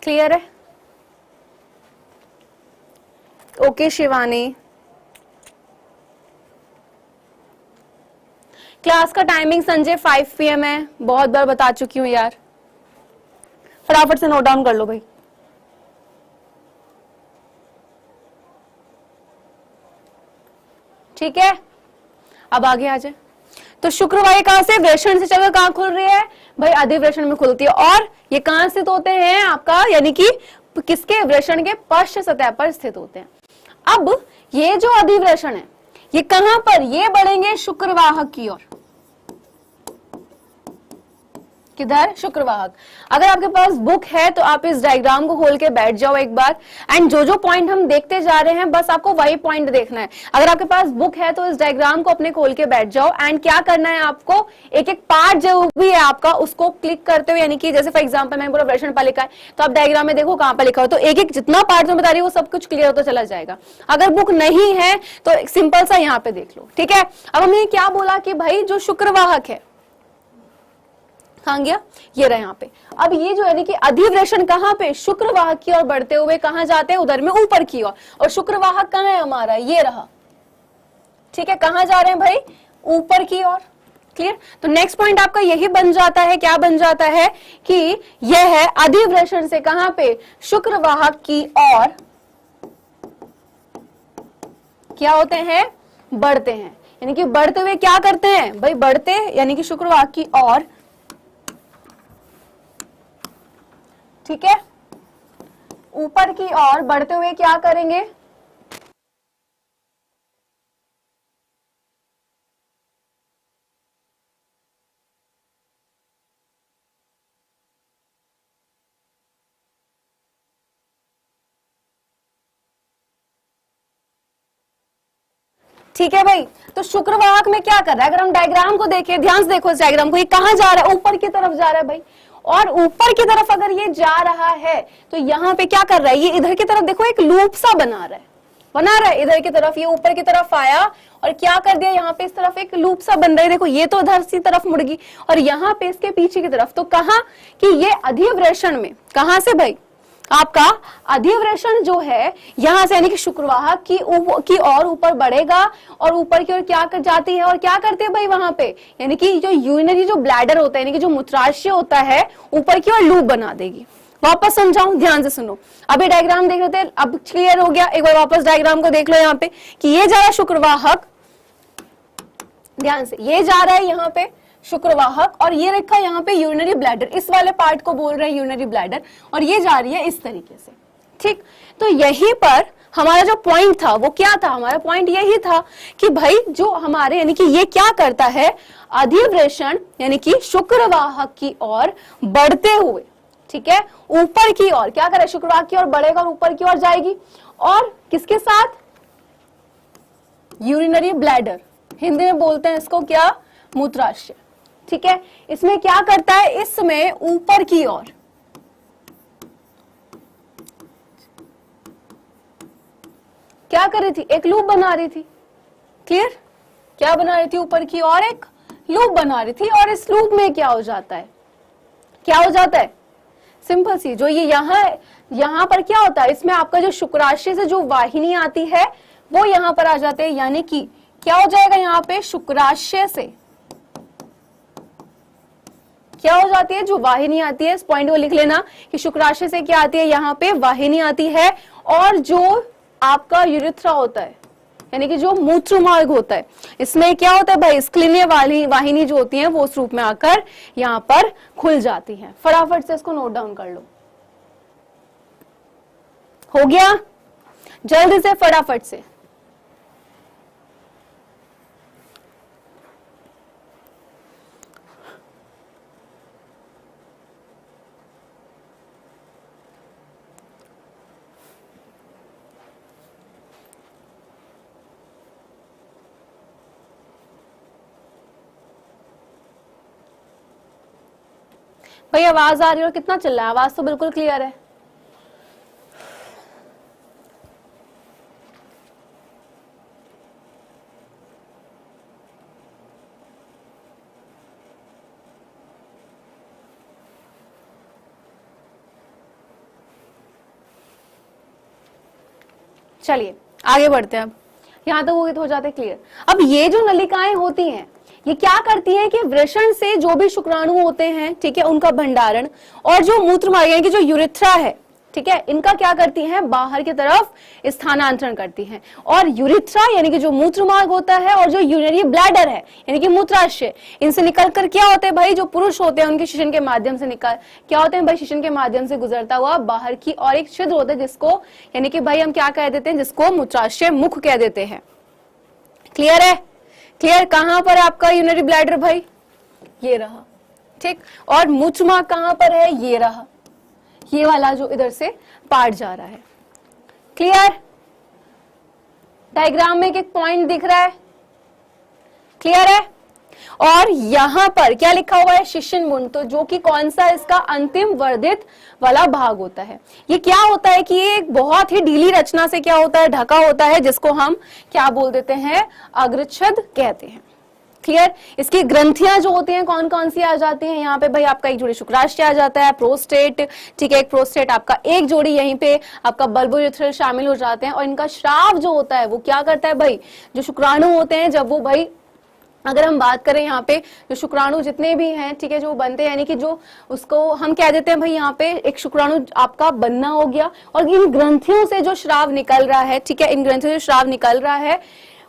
क्लियर है। ओके शिवानी, क्लास का टाइमिंग संजय 5 PM है, बहुत बार बता चुकी हूं यार, फटाफट से नोट डाउन कर लो भाई। ठीक है, अब आगे आ जाए। तो शुक्रवाहिका से वृषण से चलकर कहां खुल रही है भाई, अधिवृषण में खुलती है। और ये कहां स्थित होते हैं आपका, यानी कि किसके, वृषण के पश्च सतह पर स्थित होते हैं। अब ये जो अधिवृषण है ये कहां पर, ये बढ़ेंगे शुक्रवाहक की ओर। किधर, शुक्रवाहक। अगर आपके पास बुक है तो आप इस डायग्राम को खोल के बैठ जाओ एक बार, एंड जो जो पॉइंट हम देखते जा रहे हैं बस आपको वही पॉइंट देखना है। अगर आपके पास बुक है तो इस डायग्राम को अपने खोल के बैठ जाओ, एंड क्या करना है आपको, एक एक पार्ट जो भी है आपका उसको क्लिक करते हुए, यानी कि जैसे फॉर एग्जाम्पल मैंने पूरा वृषण पर लिखा है तो आप डायग्राम में देखो कहां पर लिखा हो, तो एक एक जितना पार्ट में बता रही है वो सब कुछ क्लियर होता चला जाएगा। अगर बुक नहीं है तो सिंपल सा यहाँ पे देख लो, ठीक है। अब हमने क्या बोला कि भाई जो शुक्रवाहक है कहां गया, ये रहा यहाँ पे। अब ये जो है कि अधिवृषण कहां पे, शुक्रवाहक की ओर बढ़ते हुए कहां जाते हैं, उधर में ऊपर की ओर। और शुक्रवाहक कहां है हमारा, ये रहा, ठीक है। कहां जा रहे हैं भाई, ऊपर की ओर। क्लियर, तो नेक्स्ट पॉइंट आपका यही बन जाता है, क्या बन जाता है कि यह है अधिवृषण से कहां पे, शुक्रवाहक की ओर क्या होते हैं, बढ़ते हैं। यानी कि बढ़ते हुए क्या करते हैं भाई, बढ़ते यानी कि शुक्रवाहक की ओर, ठीक है, ऊपर की ओर बढ़ते हुए क्या करेंगे, ठीक है भाई। तो शुक्रवाहक में क्या कर रहा है, अगर हम डायग्राम को देखें, ध्यान से देखो इस डायग्राम को, ये कहां जा रहा है, ऊपर की तरफ जा रहा है भाई। और ऊपर की तरफ अगर ये जा रहा है तो यहाँ पे क्या कर रहा है, ये इधर की तरफ देखो एक लूप सा बना रहा है इधर की तरफ, ये ऊपर की तरफ आया और क्या कर दिया, यहाँ पे इस तरफ एक लूप सा बन रहा है। देखो ये तो इधर सी तरफ मुड़ गई और यहाँ पे इसके पीछे की तरफ, तो कहा कि ये अधिवृषण में, कहां से भाई, आपका अधिवृषण जो है यहां से यानी कि शुक्रवाहक की और ऊपर बढ़ेगा और ऊपर की ओर क्या कर जाती है और क्या करते हैं भाई वहां पे, यानी कि जो यूरिनरी जो ब्लैडर होता है यानी कि जो मूत्राशय होता है ऊपर की ओर लूप बना देगी। वापस समझाऊं, ध्यान से सुनो। अभी डायग्राम देख रहे थे, अब क्लियर हो गया। एक बार वापस डायग्राम को देख लो यहाँ पे कि ये जा रहा है शुक्रवाहक, ध्यान से, ये जा रहा है यहाँ पे शुक्रवाहक और ये रखा यहाँ पे यूरिनरी ब्लैडर, इस वाले पार्ट को बोल रहे हैं यूरिनरी ब्लैडर, और ये जा रही है इस तरीके से। ठीक, तो यहीं पर हमारा जो पॉइंट था वो क्या था, हमारा पॉइंट यही था कि भाई जो हमारे यानी कि ये क्या करता है, अधिवृषण यानी कि शुक्रवाहक की ओर बढ़ते हुए, ठीक है, ऊपर की ओर क्या करे, शुक्रवाहक की ओर बढ़ेगा और ऊपर की ओर जाएगी, और किसके साथ, यूरिनरी ब्लैडर, हिंदी में बोलते हैं इसको क्या, मूत्राशय। ठीक है, इसमें क्या करता है, इसमें ऊपर की ओर क्या कर रही थी, एक लूप बना रही थी। क्लियर, क्या बना रही थी, ऊपर की ओर एक लूप बना रही थी, और इस लूप में क्या हो जाता है, क्या हो जाता है, सिंपल सी, जो ये यहां पर क्या होता है, इसमें आपका जो शुक्राशय से जो वाहिनी आती है वो यहां पर आ जाते हैं, यानी कि क्या हो जाएगा, यहां पे शुक्राशय से क्या हो जाती है, जो वाहिनी आती है, इस पॉइंट को लिख लेना कि शुक्राशय से क्या आती है, यहाँ पे वाहिनी आती है, और जो आपका यूरिथ्रा होता है यानी कि जो मूत्र मार्ग होता है, इसमें क्या होता है भाई, स्क्लीनिया वाहिनी जो होती है वो उस रूप में आकर यहाँ पर खुल जाती है। फटाफट से इसको नोट डाउन कर लो, हो गया, जल्दी से फटाफट से। भाई आवाज आ रही है और कितना चल रहा है, आवाज तो बिल्कुल क्लियर है। चलिए आगे बढ़ते हैं, अब यहां तक हो जाते क्लियर। अब ये जो नलिकाएं होती हैं ये क्या करती हैं कि वृषण से जो भी शुक्राणु होते हैं, ठीक है, उनका भंडारण, और जो मूत्र मार्ग यानी कि जो यूरिथ्रा है, ठीक है, इनका क्या करती हैं, बाहर की तरफ स्थानांतरण करती हैं। और यूरिथ्रा यानी कि जो मूत्र मार्ग होता है और जो यूरिनरी ब्लैडर है यानी कि मूत्राशय, इनसे निकलकर क्या होते हैं भाई, जो पुरुष होते हैं उनके शिशन के माध्यम से क्या होते हैं भाई, शिशन के माध्यम से गुजरता हुआ बाहर की और एक छिद्र होता है जिसको यानी कि भाई हम क्या कह देते हैं, जिसको मूत्राशय मुख कह देते हैं। क्लियर है, क्लियर, कहां पर आपका यूरिनरी ब्लैडर भाई, ये रहा, ठीक, और मूत्र मार्ग कहां पर है, ये रहा, ये वाला जो इधर से पार्ट जा रहा है। क्लियर, डायग्राम में एक पॉइंट दिख रहा है, क्लियर है। और यहां पर क्या लिखा हुआ है, शिशन मुंड, तो जो कि कौन सा इसका अंतिम वर्धित वाला भाग होता है। ये क्या होता है कि ये एक बहुत ही ढीली रचना से क्या होता है, ढका होता है, जिसको हम क्या बोल देते हैं, अग्रछद कहते हैं। क्लियर, इसकी ग्रंथियां जो होती हैं कौन कौन सी आ जाती हैं, यहाँ पे भाई आपका एक जोड़ी शुक्राशय आ जाता है, प्रोस्टेट, ठीक है, एक प्रोस्टेट आपका, एक जोड़ी यहीं पे आपका बल्बोयूरेथ्रल शामिल हो जाते हैं। और इनका स्राव जो होता है वो क्या करता है भाई, जो शुक्राणु होते हैं, जब वो भाई अगर हम बात करें यहाँ पे जो शुक्राणु जितने भी हैं, ठीक है, जो बनते हैं यानी कि जो उसको हम कह देते हैं भाई, यहाँ पे एक शुक्राणु आपका बनना हो गया, और इन ग्रंथियों से जो श्राव निकल रहा है, ठीक है, इन ग्रंथियों से श्राव निकल रहा है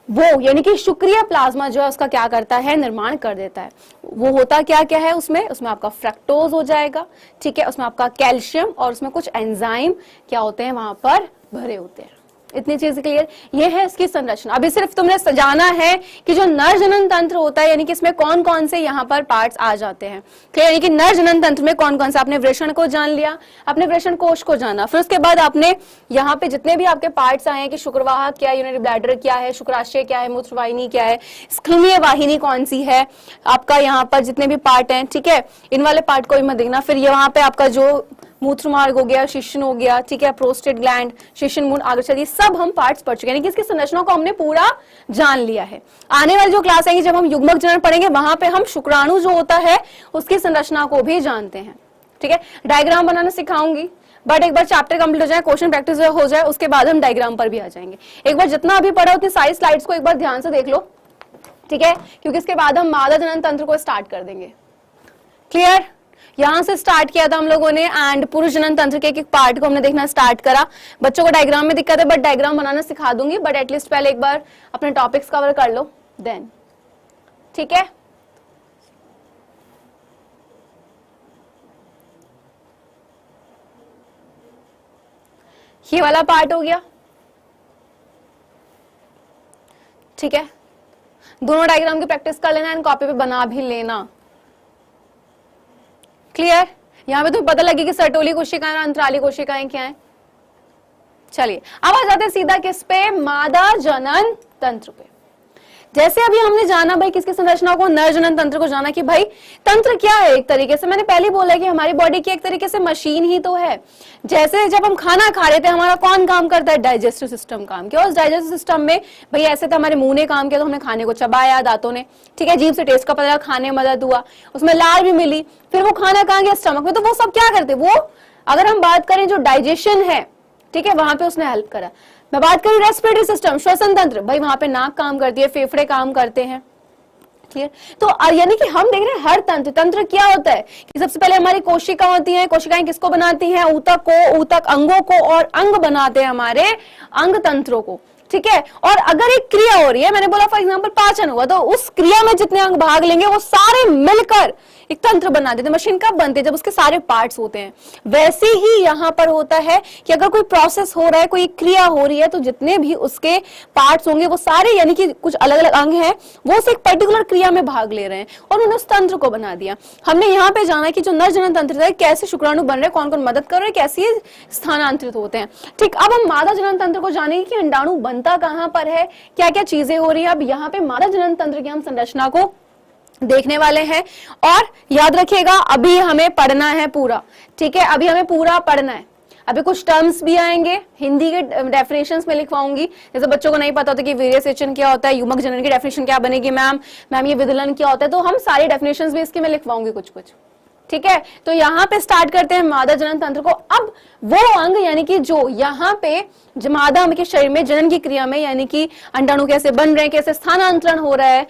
वो यानी कि शुक्रिय प्लाज्मा जो है उसका क्या करता है, निर्माण कर देता है। वो होता क्या क्या है उसमें आपका फ्रक्टोज हो जाएगा, ठीक है, उसमें आपका कैल्शियम और उसमें कुछ एंजाइम क्या होते हैं वहां पर भरे होते हैं। इतनी चीज क्लियर, ये है इसकी संरचना। अभी सिर्फ तुमने सजाना है कि जो नर जनन तंत्र होता है यानी कि इसमें कौन कौन से यहाँ पर पार्ट्स आ जाते हैं, क्लियर, यानी कि नर जनन तंत्र में कौन कौन सा, आपने वृषण को जान लिया, आपने वृषण कोश को जाना, फिर उसके बाद आपने यहाँ पे जितने भी आपके पार्ट्स आए हैं कि शुक्रवाहक क्या है, यूरिनरी ब्लैडर क्या है, शुक्राशय क्या है, मूत्रवाहिनी क्या है, स्क्लीनिया वाहिनी कौन सी है, आपका यहाँ पर जितने भी पार्ट हैं, ठीक है, इन वाले पार्ट को भी मत देखना। फिर यहाँ पे आपका जो मूत्र मार्ग हो गया, शिशन हो गया, ठीक है, प्रोस्टेट ग्लैंड, शिशन मूंड, अग्रछद, ये सब हम पार्ट्स पढ़ चुके हैं, यानी कि इसकी संरचना को हमने पूरा जान लिया है। आने वाली जो क्लास आएगी जब हम युग्मक जनन पढ़ेंगे वहां पे हम शुक्राणु जो होता है उसकी संरचना को भी जानते हैं, ठीक है। डायग्राम बनाना सिखाऊंगी, बट एक बार चैप्टर कंप्लीट हो जाए, क्वेश्चन प्रैक्टिस हो जाए, उसके बाद हम डायग्राम पर भी आ जाएंगे। एक बार जितना अभी पढ़ा उतनी सारी स्लाइड्स को एक बार ध्यान से देख लो, ठीक है, क्योंकि इसके बाद हम मादा जनन तंत्र को स्टार्ट कर देंगे। क्लियर? यहां से स्टार्ट किया था हम लोगों ने एंड पुरुष जनन तंत्र के एक पार्ट को हमने देखना स्टार्ट करा। बच्चों को डायग्राम में दिक्कत है बट डायग्राम बनाना सिखा दूंगी, बट एटलीस्ट पहले एक बार अपने टॉपिक्स कवर कर लो देन, ठीक है। ये वाला पार्ट हो गया, ठीक है। दोनों डायग्राम की प्रैक्टिस कर लेना एंड कॉपी पे बना भी लेना। क्लियर? यहां पे तुम्हें पता लगे कि सर्टोली कोशिकाएं और अंतराली कोशिकाएं क्या है। चलिए अब आ जाते हैं सीधा किस पे, मादा जनन तंत्र पे। जैसे अभी हमने जाना भाई किसकी संरचना को, नर जनन तंत्र को जाना कि भाई तंत्र क्या है। एक तरीके से मैंने पहले बोला कि हमारी बॉडी की एक तरीके से मशीन ही तो है। जैसे जब हम खाना खा रहे थे हमारा कौन काम करता है, डाइजेस्टिव सिस्टम काम किया। उस डाइजेस्टिव सिस्टम में भाई ऐसे तो हमारे मुंह ने काम किया तो हमने खाने को चबाया दांतों ने, ठीक है, जीभ से टेस्ट का पता लगा, खाने में मदद हुआ, उसमें लार भी मिली, फिर वो खाना कहाँ गया, स्टमक में। तो वो सब क्या करते, वो अगर हम बात करें जो डाइजेशन है, ठीक है, वहां पे उसने हेल्प करा। मैं बात करूं रेस्पिरेटरी सिस्टम, श्वसन तंत्र, भाई वहां पे नाक काम करती है, फेफड़े काम करते हैं। क्लियर? तो यानी कि हम देख रहे हैं हर तंत्र, तंत्र क्या होता है कि सबसे पहले हमारी कोशिका होती है। कोशिकाएं किसको बनाती हैं, ऊतक को, ऊतक अंगों को, और अंग बनाते हैं हमारे अंग तंत्रों को, ठीक है। और अगर एक क्रिया हो रही है, मैंने बोला फॉर एग्जांपल पाचन हुआ, तो उस क्रिया में जितने अंग भाग लेंगे वो सारे मिलकर एक तंत्र बना देते हैं। मशीन कब बनती है, जब उसके सारे पार्ट्स होते हैं। वैसे ही यहां पर होता है कि अगर कोई प्रोसेस हो रहा है, कोई क्रिया हो रही है, तो जितने भी उसके पार्ट्स होंगे वो सारे, यानी कि कुछ अलग अलग अंग हैं, वो उस एक पर्टिकुलर क्रिया में भाग ले रहे हैं और उन्होंने उस तंत्र को बना दिया। हमने यहाँ पे जाना कि जो नर जनन तंत्र है, कैसे शुक्राणु बन रहे हैं, कौन कौन मदद कर रहे हैं, कैसे स्थानांतरित होते हैं। ठीक, अब हम मादा जनन तंत्र को जानेंगे कि अंडाणु बनता कहां पर है, क्या क्या चीजें हो रही है। अब यहाँ पे मादा जनन तंत्र की हम संरचना को देखने वाले हैं और याद रखिएगा अभी हमें पढ़ना है पूरा, ठीक है, अभी हमें पूरा पढ़ना है। अभी कुछ टर्म्स भी आएंगे, हिंदी के डेफिनेशंस में लिखवाऊंगी। जैसे बच्चों को नहीं पता होता कि वीर्यसेचन क्या होता है, युग्मक जनन की डेफिनेशन क्या बनेगी, मैम ये विदलन क्या होता है, तो हम सारी डेफिनेशंस भी इसके में लिखवाऊंगी कुछ कुछ, ठीक है। तो यहाँ पे स्टार्ट करते हैं मादा जनन तंत्र को। अब वो अंग यानी कि जो यहाँ पे मादा के शरीर में जनन की क्रिया में, यानी कि अंडाणु कैसे बन रहे हैं, कैसे स्थानांतरण हो रहा है,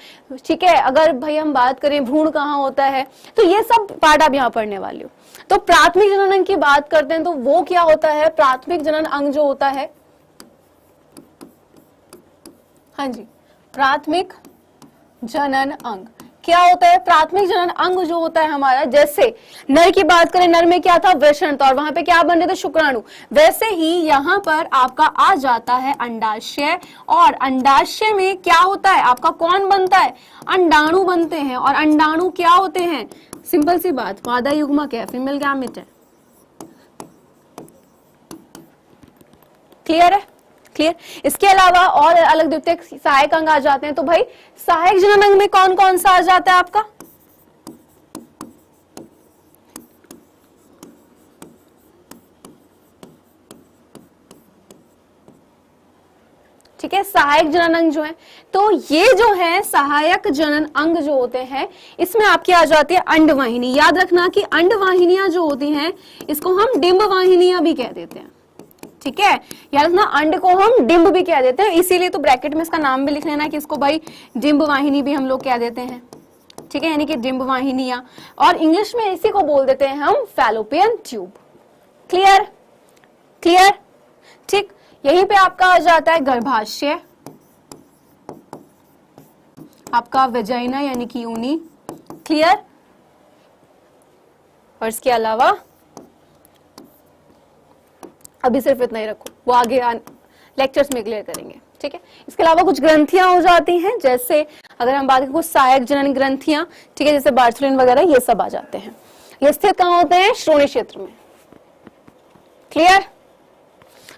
ठीक है। अगर भाई हम बात करें भ्रूण कहाँ होता है, तो ये सब पार्ट आप यहाँ पढ़ने वाले हो। तो प्राथमिक जनन अंग की बात करते हैं तो वो क्या होता है, प्राथमिक जनन अंग जो होता है, हाँ जी, प्राथमिक जनन अंग क्या होता है। प्राथमिक जनन अंग जो होता है हमारा, जैसे नर की बात करें, नर में क्या था, वृषण था और वहां पे क्या बन रहे थे, शुक्राणु। वैसे ही यहाँ पर आपका आ जाता है अंडाशय, और अंडाशय में क्या होता है आपका, कौन बनता है, अंडाणु बनते हैं। और अंडाणु क्या होते हैं, सिंपल सी बात, मादा युग्मक है, फीमेल गैमेट है। क्लियर है, क्लियर। इसके अलावा और अलग द्वितीयक सहायक अंग आ जाते हैं। तो भाई सहायक जनन अंग में कौन कौन सा आ जाता है आपका, ठीक है, सहायक जनन अंग जो है, तो ये जो है सहायक जनन अंग जो होते हैं, इसमें आपकी आ जाती है अंडवाहिनी। याद रखना कि अंडवाहिनियां जो होती हैं इसको हम डिंब वाहिनियां भी कह देते हैं, ठीक है। याद रखना अंड को हम डिंब भी कह देते हैं, इसीलिए तो ब्रैकेट में इसका नाम भी लिख लेना कि इसको भाई डिंब वाहिनी भी हम लोग कह देते हैं, ठीक है, यानी कि डिंब वाहिनियां। और इंग्लिश में इसी को बोल देते हैं हम फैलोपियन ट्यूब। क्लियर, क्लियर, ठीक। यहीं पे आपका आ जाता है गर्भाशय, आपका वेजाइना यानी कि यूनी। क्लियर। और इसके अलावा अभी सिर्फ इतना ही रखो, वो आगे लेक्चर्स में क्लियर करेंगे, ठीक है। इसके अलावा कुछ ग्रंथियां हो जाती हैं, जैसे अगर हम बात करें कुछ सहायक जनन ग्रंथियां, ठीक है, जैसे बार्सलिन वगैरह, ये सब आ जाते हैं। ये स्थित कहां होते हैं, श्रोणि क्षेत्र में। क्लियर।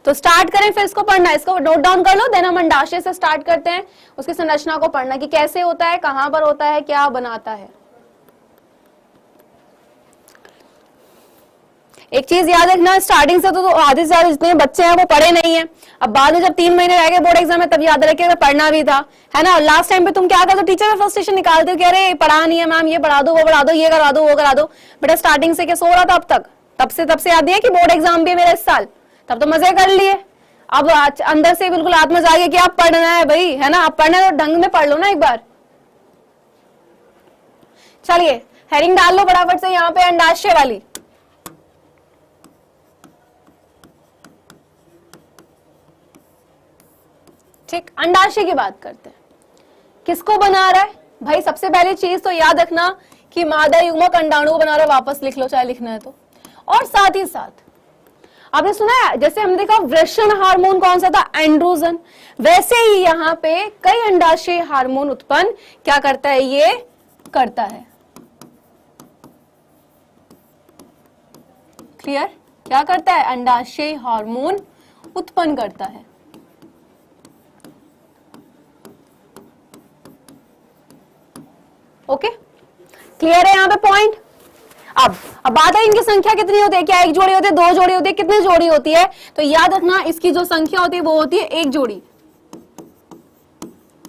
तो स्टार्ट करें, फिर इसको पढ़ना, इसको नोट डाउन कर लो, देन हम अंडाशय से स्टार्ट करते हैं, उसकी संरचना को पढ़ना कि कैसे होता है, कहां पर होता है, क्या बनाता है। एक चीज याद रखना, स्टार्टिंग से तो आधे से ज्यादा जितने बच्चे हैं वो पढ़े नहीं है। अब बाद में जब 3 महीने रह गए बोर्ड एग्जाम में, तब याद रखे पढ़ना भी था, है ना। लास्ट टाइम पे तुम क्या करते हो, टीचर में फ्रस्ट्रेशन निकालते हो कि अरे पढ़ा नहीं है मैम, ये पढ़ा दो, वो पढ़ा दो, ये करा दो, वो करा दो। बेटा स्टार्टिंग से क्या सो रहा था अब तक, तब से याद नहीं है कि बोर्ड एग्जाम भी है मेरा इस साल, तब तो मजे कर लिए। अब अंदर से बिल्कुल आत्मा जागे कि आप पढ़ना है भाई, है ना, आप पढ़ना है तो ढंग में पढ़ लो ना एक बार। चलिए हेडिंग डाल लो फटाफट से यहाँ पे, अंडाशय वाली। ठीक, अंडाशय की बात करते हैं। किसको बना रहा है भाई? सबसे पहली चीज तो याद रखना कि मादा युग्मक अंडाणु को बना रहा है, वापस लिख लो चाहे लिखना है तो। और साथ ही साथ आपने सुना है, जैसे हमने देखा वृषण हार्मोन कौन सा था? एंड्रोजन। वैसे ही यहाँ पे कई अंडाशय हार्मोन उत्पन्न क्या करता है? ये करता है। क्लियर? क्या करता है? अंडाशय हार्मोन उत्पन्न करता है। ओके, क्लियर है यहाँ पे पॉइंट? अब बात है इनकी संख्या कितनी होती है? क्या एक जोड़ी होती है, दो जोड़ी होती है, कितनी जोड़ी होती है? तो याद रखना इसकी जो संख्या होती है वो होती है एक जोड़ी।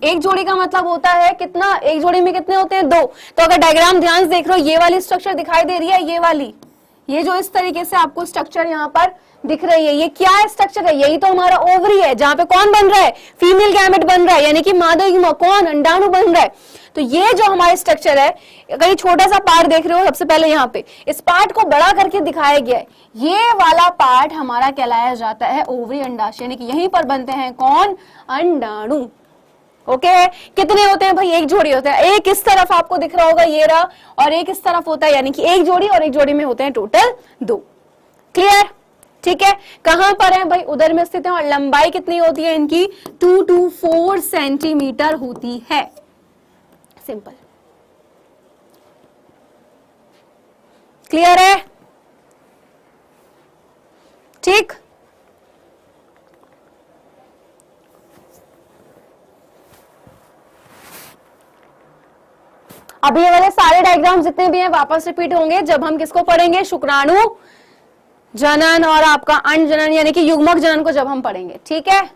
एक जोड़ी का मतलब होता है कितना? एक जोड़ी में कितने होते हैं? दो। तो अगर डायग्राम ध्यान से देख रहे हो, ये वाली स्ट्रक्चर दिखाई दे रही है, ये वाली, ये जो इस तरीके से आपको स्ट्रक्चर यहाँ पर दिख रही है, ये क्या है? स्ट्रक्चर है। यही तो हमारा ओवरी है, जहां पे कौन बन रहा है? फीमेल गैमेट बन रहा है, यानी कि मादा युग्मक, कौन? अंडाणु बन रहा है। तो ये जो हमारे स्ट्रक्चर है, अगर ये छोटा सा पार्ट देख रहे हो, सबसे पहले यहाँ पे इस पार्ट को बड़ा करके दिखाया गया है। ये वाला पार्ट हमारा कहलाया जाता है ओवरी अंडाशय, यानी कि यहीं पर बनते हैं कौन? अंडाणु। ओके, कितने होते हैं भाई? एक जोड़ी होता है। एक इस तरफ आपको दिख रहा होगा, ये रहा, और एक इस तरफ होता है, यानी कि एक जोड़ी, और एक जोड़ी में होते हैं टोटल दो। क्लियर? ठीक है, कहां पर है भाई? उधर में स्थित है। और लंबाई कितनी होती है इनकी? 2 to 4 सेंटीमीटर होती है। सिंपल। क्लियर है? ठीक, अब ये वाले सारे डायग्राम जितने भी हैं वापस रिपीट होंगे जब हम किसको पढ़ेंगे? शुक्राणु जनन और आपका अंड जनन, यानी कि युग्मक जनन को जब हम पढ़ेंगे। ठीक है,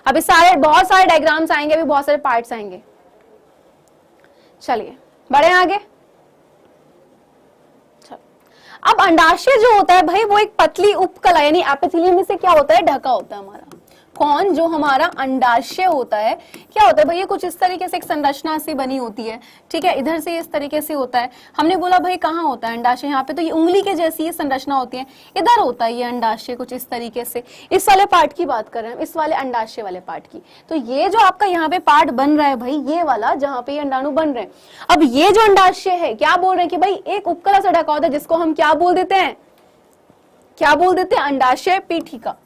अभी सारे बहुत सारे डायग्राम्स आएंगे, अभी बहुत सारे पार्ट्स आएंगे। चलिए बढ़े आगे। अब अंडाशय जो होता है भाई, वो एक पतली उपकला यानी एपिथेलियम से क्या होता है? ढका होता है हमारा। कौन? जो हमारा अंडाशय होता है, क्या होता है भाई? ये कुछ इस तरीके से एक संरचना सी बनी होती है। ठीक है, इधर से इस तरीके से होता है। हमने बोला भाई कहाँ होता है अंडाशय? यहाँ पे। तो ये उंगली के जैसी ये संरचना होती है, इधर होता है ये अंडाशय कुछ इस तरीके से। इस वाले पार्ट की बात कर रहे हैं, इस वाले अंडाशय वाले पार्ट की। तो ये जो आपका यहाँ पे पार्ट बन रहा है भाई, ये वाला जहाँ पे ये अंडाणु बन रहे हैं, अब ये जो अंडाशय है, क्या बोल रहे हैं कि भाई एक उपकला से ढका होता है, जिसको हम क्या बोल देते हैं? क्या बोल देते हैं? अंडाशय पीठिका।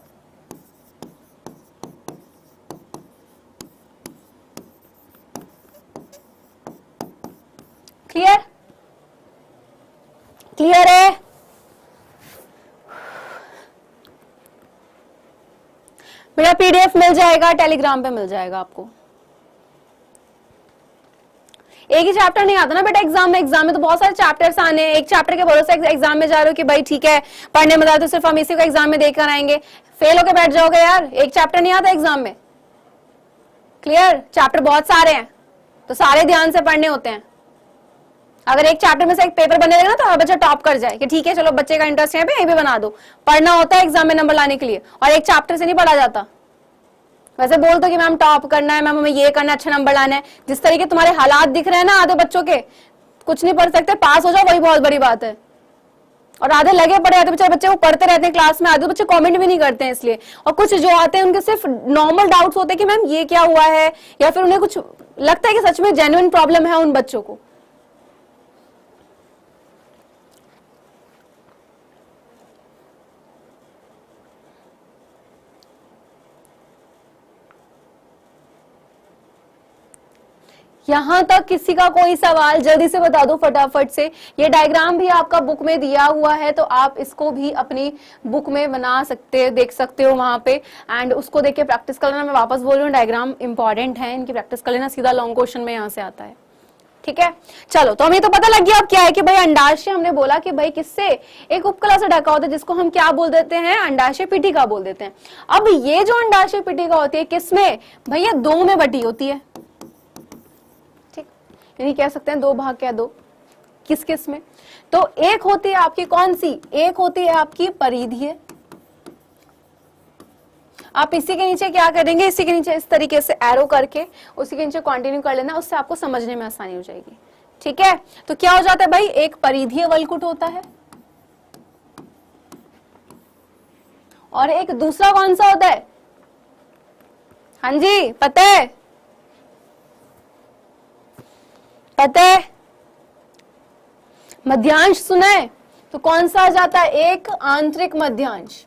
क्लियर? क्लियर है? मेरा पीडीएफ मिल जाएगा, टेलीग्राम पे मिल जाएगा आपको। एक ही चैप्टर नहीं आता ना बेटा एग्जाम में। एग्जाम में तो बहुत सारे चैप्टर्स आने हैं। एक चैप्टर के भरोसे एग्जाम में जा रहे हो कि भाई ठीक है पढ़ने में तो सिर्फ हम इसी को एग्जाम में देकर आएंगे, फेल होकर बैठ जाओगे यार। एक चैप्टर नहीं आता एग्जाम में। क्लियर? चैप्टर बहुत सारे हैं, तो सारे ध्यान से पढ़ने होते हैं। अगर एक चैप्टर में से एक पेपर बनेगा ना तो हर बच्चा टॉप कर जाए कि ठीक है चलो बच्चे का इंटरेस्ट है यही भी बना दो। पढ़ना होता है एग्जाम में नंबर लाने के लिए, और एक चैप्टर से नहीं पढ़ा जाता। वैसे बोल दो कि मैम टॉप करना है, मैम हमें ये करना है, अच्छा नंबर लाना है। जिस तरीके तुम्हारे हालात दिख रहे हैं ना आधे बच्चों के, कुछ नहीं पढ़ सकते, पास हो जाओ वही बहुत बड़ी बात है। और आधे लगे पड़े आते बेचारे बच्चे वो पढ़ते रहते हैं क्लास में, आधे बच्चे कमेंट भी नहीं करते हैं इसलिए। और कुछ जो आते हैं उनके सिर्फ नॉर्मल डाउट्स होते हैं कि मैम ये क्या हुआ है, या फिर उन्हें कुछ लगता है कि सच में जेन्युइन प्रॉब्लम है उन बच्चों को। यहां तक किसी का कोई सवाल? जल्दी से बता दो फटाफट से। ये डायग्राम भी आपका बुक में दिया हुआ है, तो आप इसको भी अपनी बुक में बना सकते, देख सकते हो वहां पे, एंड उसको देख के प्रैक्टिस कर लेना। मैं वापस बोल रही हूँ डायग्राम इंपॉर्टेंट है, इनकी प्रैक्टिस कर लेना, सीधा लॉन्ग क्वेश्चन में यहाँ से आता है। ठीक है, चलो तो हमें तो पता लग गया अब क्या है कि भाई अंडाशय, हमने बोला कि भाई किससे? एक उपकला से ढका होता है जिसको हम क्या बोल देते हैं? अंडाशय पीठिका बोल देते हैं। अब ये जो अंडाशय पीठिका होती है किसमें भैया? दो में बटी होती है। यानी कह सकते हैं दो भाग क्या? दो। किस किस में? तो एक होती है आपकी कौन सी, एक होती है आपकी परिधीय। आप इसी के नीचे क्या करेंगे, इसी के नीचे इस तरीके से एरो करके उसी के नीचे कंटिन्यू कर लेना, उससे आपको समझने में आसानी हो जाएगी। ठीक है, तो क्या हो जाता है भाई, एक परिधीय वलकुट होता है और एक दूसरा कौन सा होता है? हाँ जी, पता है, पता है, मध्यांश सुना है? तो कौन सा आ जाता है, एक आंतरिक मध्यांश।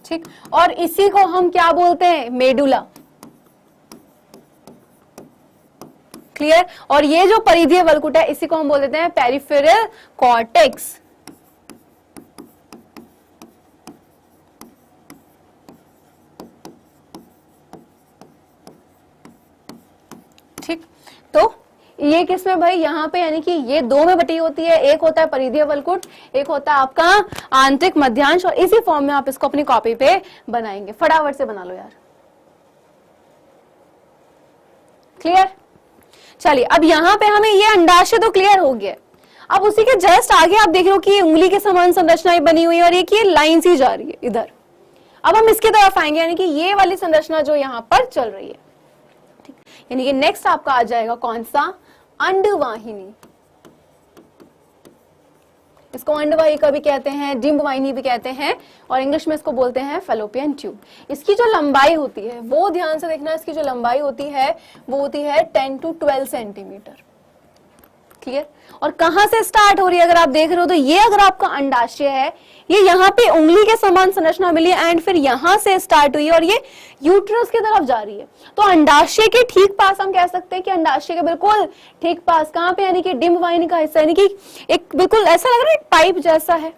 ठीक, और इसी को हम क्या बोलते हैं, मेडुला। क्लियर? और ये जो परिधीय वलकुट है इसी को हम बोल देते हैं पेरिफेरल कॉर्टेक्स। ठीक, तो ये किसमें भाई, यहाँ पे यानी कि ये दो में बटी होती है, एक होता है परिधीय वलकुट, एक होता है आपका आंतरिक मध्यांश, और इसी फॉर्म में आप इसको अपनी कॉपी पे बनाएंगे। फटाफट से बना लो यार। क्लियर? चलिए, अब यहाँ पे हमें ये अंडाशय तो क्लियर हो गया। अब उसी के जस्ट आगे आप देख रहे हो कि उंगली के समान संरचना बनी हुई है और ये लाइन सी जा रही है इधर। अब हम इसकी तरफ आएंगे, यानी कि ये वाली संरचना जो यहाँ पर चल रही है। ठीक, यानी कि नेक्स्ट आपका आ जाएगा कौन सा, अंडवाहिनी। इसको अंडवाहिका भी कहते हैं, डिंबवाहिनी भी कहते हैं, और इंग्लिश में इसको बोलते हैं फैलोपियन ट्यूब। इसकी जो लंबाई होती है वो ध्यान से देखना, इसकी जो लंबाई होती है वो होती है 10 to 12 सेंटीमीटर। क्लियर? और कहां से स्टार्ट हो रही है अगर आप देख रहे हो तो ये अगर आपका अंडाशय है, ये यहाँ पे उंगली के समान संरचना मिली एंड फिर यहां से स्टार्ट हुई और ये यूट्रस की तरफ जा रही है। तो अंडाशय के ठीक पास हम कह सकते हैं कि अंडाशय के बिल्कुल ठीक पास कहां पे, यानी कि डिंबवाहिनी का हिस्सा, यानी कि एक बिल्कुल ऐसा लग रहा है एक पाइप जैसा है।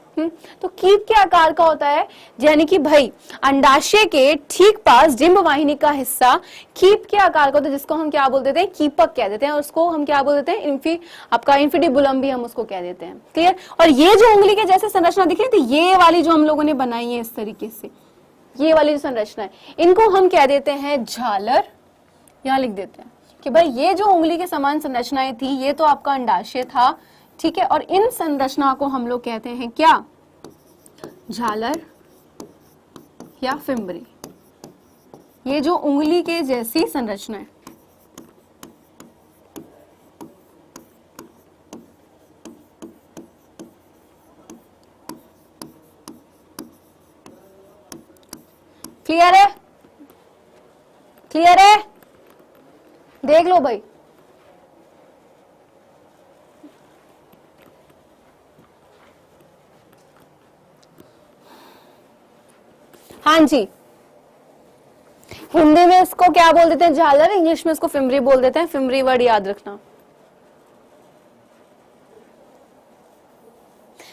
तो कीप के आकार का होता है, यानी कि भाई अंडाशय के ठीक पास डिंबवाहिनी का हिस्सा कीप के आकार का होता है, जिसको हम क्या बोल देते हैं, कीपक कह देते हैं, और उसको हम क्या बोल देते हैं, आपका इंफिडिबुलम भी हम उसको कह देते हैं। क्लियर? और ये जो उंगली के जैसे संरचना दिख रही थी, ये वाली जो हम लोगों ने बनाई है इस तरीके से, ये वाली जो संरचना है, इनको हम कह देते हैं झालर। यहां लिख देते हैं कि भाई ये जो उंगली के समान संरचनाएं थी, ये तो आपका अंडाशय था। ठीक है, और इन संरचना को हम लोग कहते हैं क्या, झालर या फिम्बरी। ये जो उंगली के जैसी संरचना है। क्लियर है? क्लियर है? देख लो भाई। हाँ जी, हिंदी में इसको क्या बोल देते हैं, झालर, इंग्लिश में इसको फिम्बरी बोल देते हैं। फिम्बरी वर्ड याद रखना।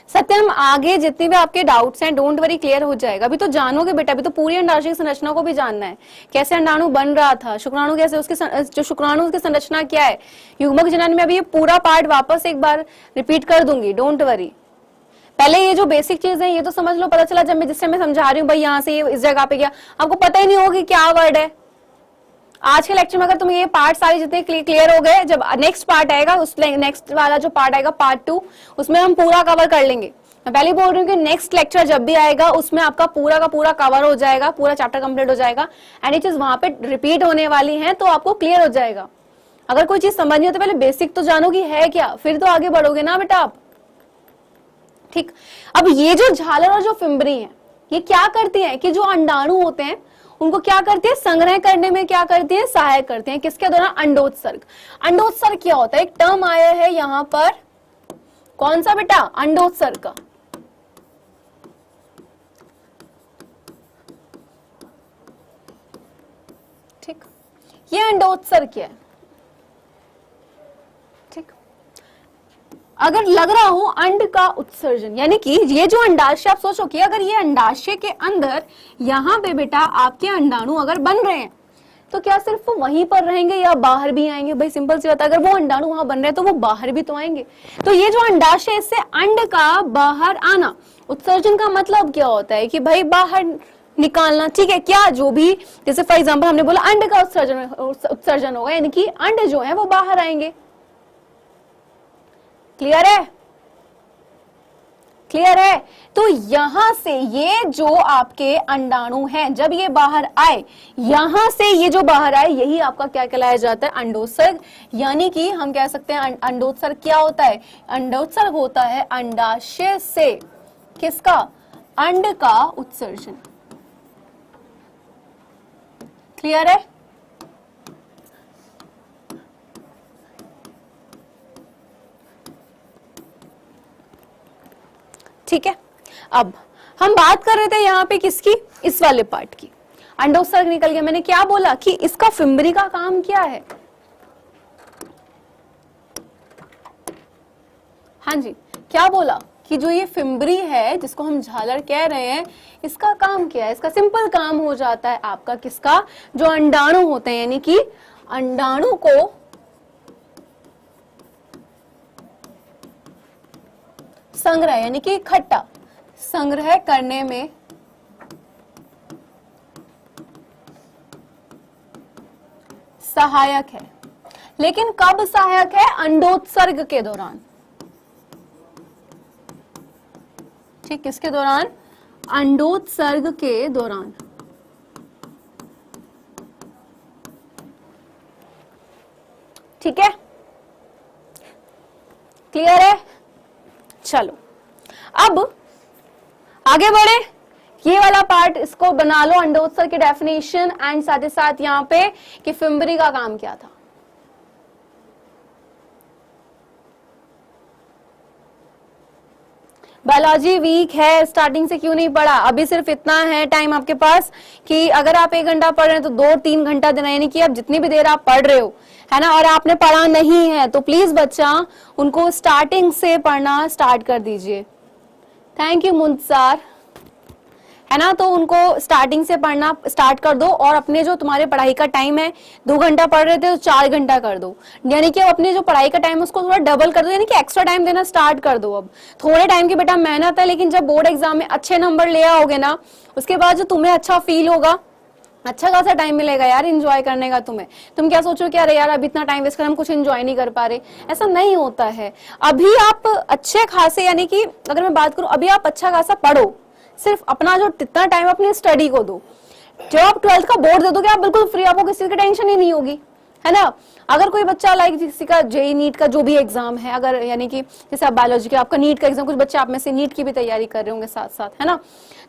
सत्यम, आगे जितने भी आपके डाउट्स हैं डोंट वरी, क्लियर हो जाएगा। अभी तो जानोगे बेटा, अभी तो पूरी अंडाशय की संरचना को भी जानना है, कैसे अंडाणु बन रहा था, शुक्राणु कैसे, उसके जो शुक्राणु की संरचना क्या है, युग्मक जनन में। अभी ये पूरा पार्ट वापस एक बार रिपीट कर दूंगी, डोंट वरी। पहले ये जो बेसिक चीज है ये तो समझ लो। पता चला जब मैं जिस टाइम मैं समझा रही हूँ भाई यहाँ से ये इस जगह पे गया, आपको पता ही नहीं होगा क्या वर्ड है। आज के लेक्चर में अगर तुम ये पार्ट सारे जितने क्लियर हो गए, जब नेक्स्ट पार्ट आएगा, उस नेक्स्ट वाला जो पार्ट आएगा पार्ट 2, उसमें हम पूरा कवर कर लेंगे। मैं पहले बोल रही हूँ कि नेक्स्ट लेक्चर जब भी आएगा उसमें आपका पूरा का पूरा कवर हो जाएगा, पूरा चैप्टर कंप्लीट हो जाएगा, एंड ये चीज वहां पे रिपीट होने वाली है तो आपको क्लियर हो जाएगा। अगर कोई चीज समझ नहीं हो तो पहले बेसिक तो जानोगी है क्या, फिर तो आगे बढ़ोगे ना बेटा आप। ठीक, अब ये जो झालर और जो फिम्बरी है, ये क्या करती है कि जो अंडाणु होते हैं उनको क्या करती है, संग्रह करने में क्या करती है, सहायक करते हैं। किसके दौरान, अंडोत्सर्ग। अंडोत्सर्ग क्या होता है, एक टर्म आया है यहां पर, कौन सा बेटा, अंडोत्सर्ग का। ठीक, ये अंडोत्सर्ग क्या है। अगर लग रहा हो अंड का उत्सर्जन, यानी कि ये जो अंडाशय, आप सोचो कि अगर ये अंडाशय के अंदर यहाँ पे बेटा आपके अंडाणु अगर बन रहे हैं तो क्या सिर्फ वो वहीं पर रहेंगे या बाहर भी आएंगे? भाई सिंपल सी बात है, अगर वो अंडाणु वहां बन रहे हैं तो वो बाहर भी तो आएंगे। तो ये जो अंडाशय, इससे अंड का बाहर आना, उत्सर्जन का मतलब क्या होता है कि भाई बाहर निकालना, ठीक है क्या, जो भी जैसे फॉर एग्जांपल हमने बोला अंड का उत्सर्जन होगा, यानी कि अंड जो है वो बाहर आएंगे। क्लियर है, क्लियर है। तो यहां से ये जो आपके अंडाणु हैं, जब ये बाहर आए, यहां से ये जो बाहर आए, यही आपका क्या कहलाया जाता है, अंडोत्सर्ग। यानी कि हम कह सकते हैं अंडोत्सर्ग क्या होता है, अंडोत्सर्ग होता है अंडाशय से किसका, अंड का उत्सर्जन। क्लियर है। ठीक है, अब हम बात कर रहे थे यहां पे किसकी, इस वाले पार्ट की। अंडोत्सर्ग निकल गया, मैंने क्या बोला कि इसका फिम्बरी का काम क्या है, हाँ जी क्या बोला कि जो ये फिम्बरी है जिसको हम झालर कह रहे हैं, इसका काम क्या है, इसका सिंपल काम हो जाता है आपका किसका, जो अंडाणु होते हैं, यानी कि अंडाणु को संग्रह, यानी कि इकट्ठा संग्रह करने में सहायक है। लेकिन कब सहायक है, अंडोत्सर्ग के दौरान। ठीक, किसके दौरान, अंडोत्सर्ग के दौरान। ठीक है, क्लियर है। चलो अब आगे बढ़े, ये वाला पार्ट इसको बना लो, अंडोत्सर्ग की डेफिनेशन एंड साथ ही साथ यहाँ पे कि फिम्बरी का काम क्या था। बायोलॉजी वीक है, स्टार्टिंग से क्यों नहीं पढ़ा, अभी सिर्फ इतना है टाइम आपके पास कि अगर आप 1 घंटा पढ़ रहे हैं तो 2-3 घंटा देना, यानी कि आप जितनी भी देर आप पढ़ रहे हो, है ना, और आपने पढ़ा नहीं है तो प्लीज बच्चा उनको स्टार्टिंग से पढ़ना स्टार्ट कर दीजिए। थैंक यू मुंतजार, है ना, तो उनको स्टार्टिंग से पढ़ना स्टार्ट कर दो और अपने जो तुम्हारे पढ़ाई का टाइम है 2 घंटा पढ़ रहे थे तो 4 घंटा कर दो, यानी कि अपने जो पढ़ाई का टाइम है उसको थोड़ा डबल कर दो, यानी कि एक्स्ट्रा टाइम देना स्टार्ट कर दो। अब थोड़े टाइम की बेटा मेहनत है, लेकिन जब बोर्ड एग्जाम में अच्छे नंबर ले आओगे ना, उसके बाद जो तुम्हें अच्छा फील होगा, अच्छा खासा टाइम मिलेगा यार एंजॉय करने का तुम्हें। तुम क्या सोचो कि अरे यार अभी इतना टाइम वेस्ट कर हम कुछ एंजॉय नहीं कर पा रहे, ऐसा नहीं होता है। अभी आप अच्छे खासे, यानी कि अगर मैं बात करूं, अभी आप अच्छा खासा पढ़ो, सिर्फ अपना जो इतना टाइम अपनी स्टडी को दो। जब आप 12th का बोर्ड दे दोगे आप बिल्कुल फ्री, आपको किसी की टेंशन ही नहीं होगी, है ना। अगर कोई बच्चा लाइक किसी का जेई नीट का जो भी एग्जाम है, अगर यानी कि जैसे आप बायोलॉजी का आपका नीट का एग्जाम, कुछ बच्चे आप में से नीट की भी तैयारी कर रहे होंगे साथ साथ, है ना,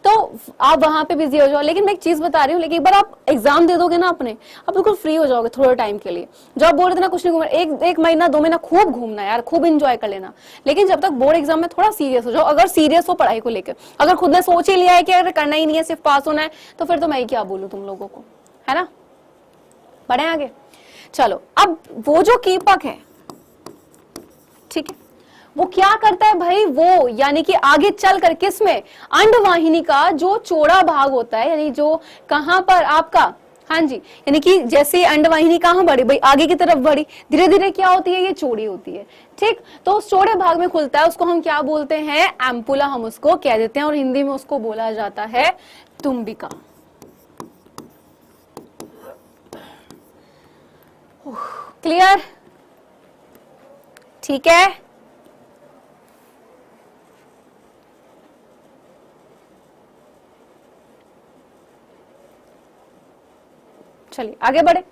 तो आप वहां पे बिजी हो जाओ। लेकिन मैं एक चीज बता रही हूँ, लेकिन एक बार आप एग्जाम दे दोगे ना अपने, आप बिल्कुल फ्री हो जाओगे थोड़े टाइम के लिए। जो आप बोल रहे थे ना कुछ नहीं घूमना, एक महीना 2 महीना खूब घूमना यार, खूब इंजॉय कर लेना, लेकिन जब तक बोर्ड एग्जाम में थोड़ा सीरियस हो जाओ। अगर सीरियस हो पढ़ाई को लेकर, अगर खुद ने सोच ही लिया है कि अगर करना ही नहीं है, सिर्फ पास होना है, तो फिर तो मैं क्या बोलूं तुम लोगों को, है ना। बढ़े आगे, चलो अब वो जो कीपक है, ठीक है, वो क्या करता है भाई, वो यानी कि आगे चल कर किसमें, अंडवाहिनी का जो चौड़ा भाग होता है, यानी जो कहां पर आपका, हाँ जी, यानी कि जैसे अंडवाहिनी कहां बढ़ी भाई, आगे की तरफ बढ़ी, धीरे धीरे क्या होती है, ये चौड़ी होती है। ठीक, तो उस चौड़े भाग में खुलता है, उसको हम क्या बोलते हैं, एम्पुला हम उसको कह देते हैं, और हिंदी में उसको बोला जाता है तुम्बिका। क्लियर, ठीक है। चलिए आगे बढ़े,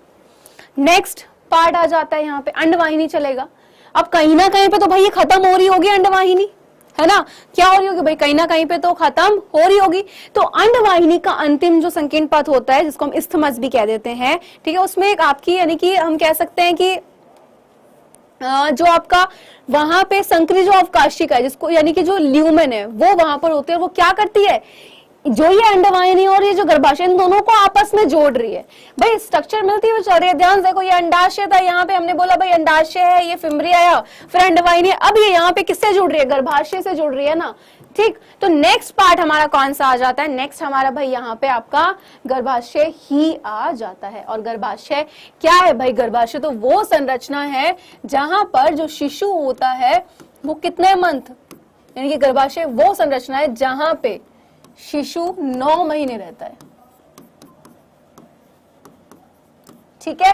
नेक्स्ट पार्ट आ जाता है यहाँ पे, अंडवाहिनी चलेगा। अब कहीं ना कहीं पे तो भाई ये खत्म हो रही होगी अंडवाहिनी, है ना, क्या हो रही होगी भाई, कहीं ना कहीं पे तो खत्म हो रही होगी। तो अंडवाहिनी का अंतिम जो संकीर्ण पथ होता है, जिसको हम इस्थमस भी कह देते हैं, ठीक है, उसमें एक आपकी यानी कि हम कह सकते हैं कि जो आपका वहां पे संकरी जो अवकाशिका है, जिसको यानी कि जो ल्यूमेन है, वो वहां पर होती है, वो क्या करती है, जो ये अंडवाहिनी और ये जो गर्भाशय, इन दोनों को आपस में जोड़ रही है। भाई स्ट्रक्चर मिलती हुई चल रही है, ध्यान से देखो, ये अंडाशय था, यहाँ पे हमने बोला भाई अंडाशय है, ये फिम्बरी आया, फिर अंडवाहिनी, अब ये यहाँ पे किससे जुड़ रही है, गर्भाशय से जुड़ रही है ना। ठीक, तो नेक्स्ट पार्ट हमारा कौन सा आ जाता है, नेक्स्ट हमारा भाई यहाँ पे आपका गर्भाशय ही आ जाता है। और गर्भाशय क्या है भाई, गर्भाशय तो वो संरचना है जहां पर जो शिशु होता है वो कितने मंथ, यानी कि गर्भाशय वो संरचना है जहां पे शिशु 9 महीने रहता है। ठीक है,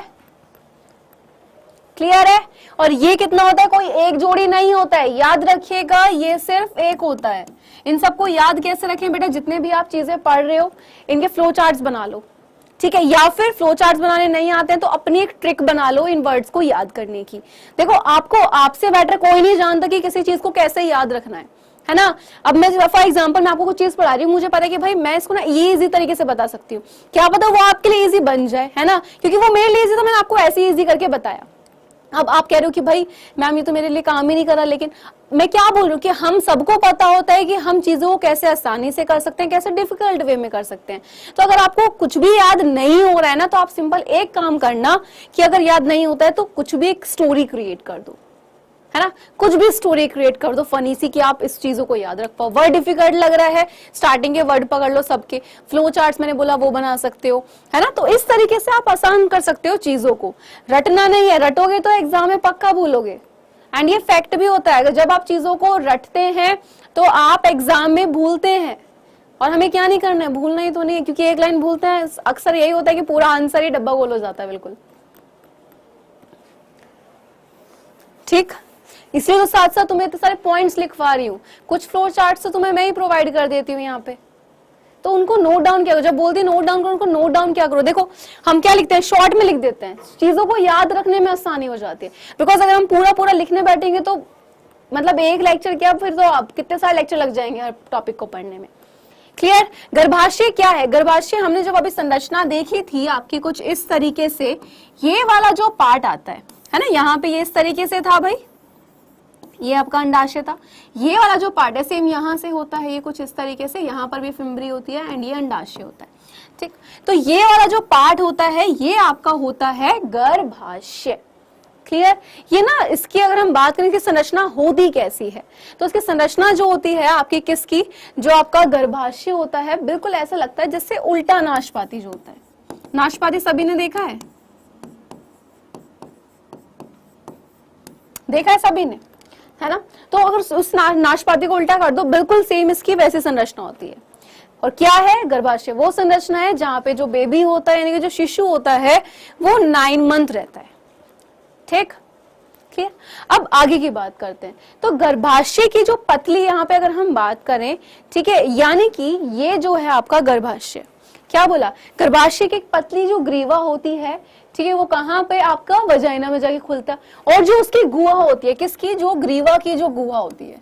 क्लियर है। और ये कितना होता है, कोई एक जोड़ी नहीं होता है, याद रखिएगा ये सिर्फ एक होता है। इन सबको याद कैसे रखें बेटा, जितने भी आप चीजें पढ़ रहे हो इनके फ्लो चार्ट्स बना लो, ठीक है। या फिर फ्लो चार्ट्स बनाने नहीं आते हैं तो अपनी एक ट्रिक बना लो इन वर्ड्स को याद करने की। देखो आपको, आपसे बेटर कोई नहीं जानता कि किसी चीज को कैसे याद रखना है ना। अब मैं फॉर एग्जांपल मैं आपको कुछ चीज पढ़ा रही हूँ, मुझे पता है कि भाई मैं इसको ना ये इजी तरीके से बता सकती हूँ, क्या पता वो आपके लिए इजी बन जाए, है ना, क्योंकि वो मेरे लिए इजी था, मैंने आपको ऐसे इजी करके बताया। अब आप कह रहे हो कि भाई मैम ये तो मेरे लिए काम ही नहीं कर रहा, लेकिन मैं क्या बोल रही हूँ कि हम सबको पता होता है कि हम चीजों को कैसे आसानी से कर सकते हैं, कैसे डिफिकल्ट वे में कर सकते हैं। तो अगर आपको कुछ भी याद नहीं हो रहा है ना, तो आप सिंपल एक काम करना कि अगर याद नहीं होता है तो कुछ भी एक स्टोरी क्रिएट कर दो, है ना, कुछ भी स्टोरी क्रिएट कर दो फनी सी कि आप इस चीजों को याद रख पाओ। वर्ड डिफिकल्ट लग रहा है, स्टार्टिंग के वर्ड पकड़ लो सबके, फ्लो चार्ट्स मैंने बोला वो बना सकते हो, है ना। तो इस तरीके से आप आसान कर सकते हो चीजों को। रटना नहीं है, रटोगे तो एग्जाम में पक्का भूलोगे। एंड ये फैक्ट भी होता है, जब आप चीजों को रटते हैं तो आप एग्जाम में भूलते हैं। और हमें क्या नहीं करना है, भूलना ही तो नहीं है, क्योंकि एक लाइन भूलते हैं अक्सर यही होता है कि पूरा आंसर ही डब्बा गोल हो जाता है। बिल्कुल ठीक, इसलिए तो साथ साथ तुम्हें इतने सारे पॉइंट्स लिखवा रही हूँ। कुछ फ्लो चार्ट्स तो तुम्हें मैं ही प्रोवाइड कर देती हूँ यहाँ पे, तो उनको नोट डाउन किया करो। जब बोलती नोट डाउन करो, उनको नोट डाउन किया करो। देखो हम क्या लिखते हैं, शॉर्ट में लिख देते हैं, चीजों को याद रखने में आसानी हो जाती है। बिकॉज अगर हम पूरा पूरा लिखने बैठेंगे तो मतलब एक लेक्चर क्या, फिर तो आप कितने सारे लेक्चर लग जाएंगे हर टॉपिक को पढ़ने में। क्लियर। गर्भाशय क्या है, गर्भाशय हमने जब अभी संरचना देखी थी आपकी कुछ इस तरीके से, ये वाला जो पार्ट आता है ना, यहाँ पे ये इस तरीके से था भाई, ये आपका अंडाशय था। ये वाला जो पार्ट है सेम यहाँ से होता है, ये कुछ इस तरीके से, यहाँ पर भी फिम्बरी होती है एंड ये अंडाशय होता है। ठीक, तो ये वाला जो पार्ट होता है ये आपका होता है गर्भाशय। क्लियर। ये ना, इसकी अगर हम बात करें कि संरचना होती कैसी है, तो इसकी संरचना जो होती है आपकी किसकी, जो आपका गर्भाशय होता है, बिल्कुल ऐसा लगता है जैसे उल्टा नाशपाती जो होता है। नाशपाती सभी ने देखा है, देखा है सभी ने, है ना। तो अगर उस नाशपाती को उल्टा कर दो, बिल्कुल सेम इसकी वैसी संरचना होती है। और क्या है, गर्भाशय वो संरचना है जहां पे जो बेबी होता है, यानी कि जो शिशु होता है, वो 9 मंथ रहता है। ठीक, क्लियर। अब आगे की बात करते हैं। तो गर्भाशय की जो पतली, यहाँ पे अगर हम बात करें, ठीक है, यानी कि ये जो है आपका गर्भाशय, क्या बोला, गर्भाशय की एक पतली जो ग्रीवा होती है, ठीक है, वो कहाँ पे आपका वजाइना में जाके खुलता है। और जो उसकी गुहा होती है, किसकी, जो ग्रीवा की जो गुहा होती है,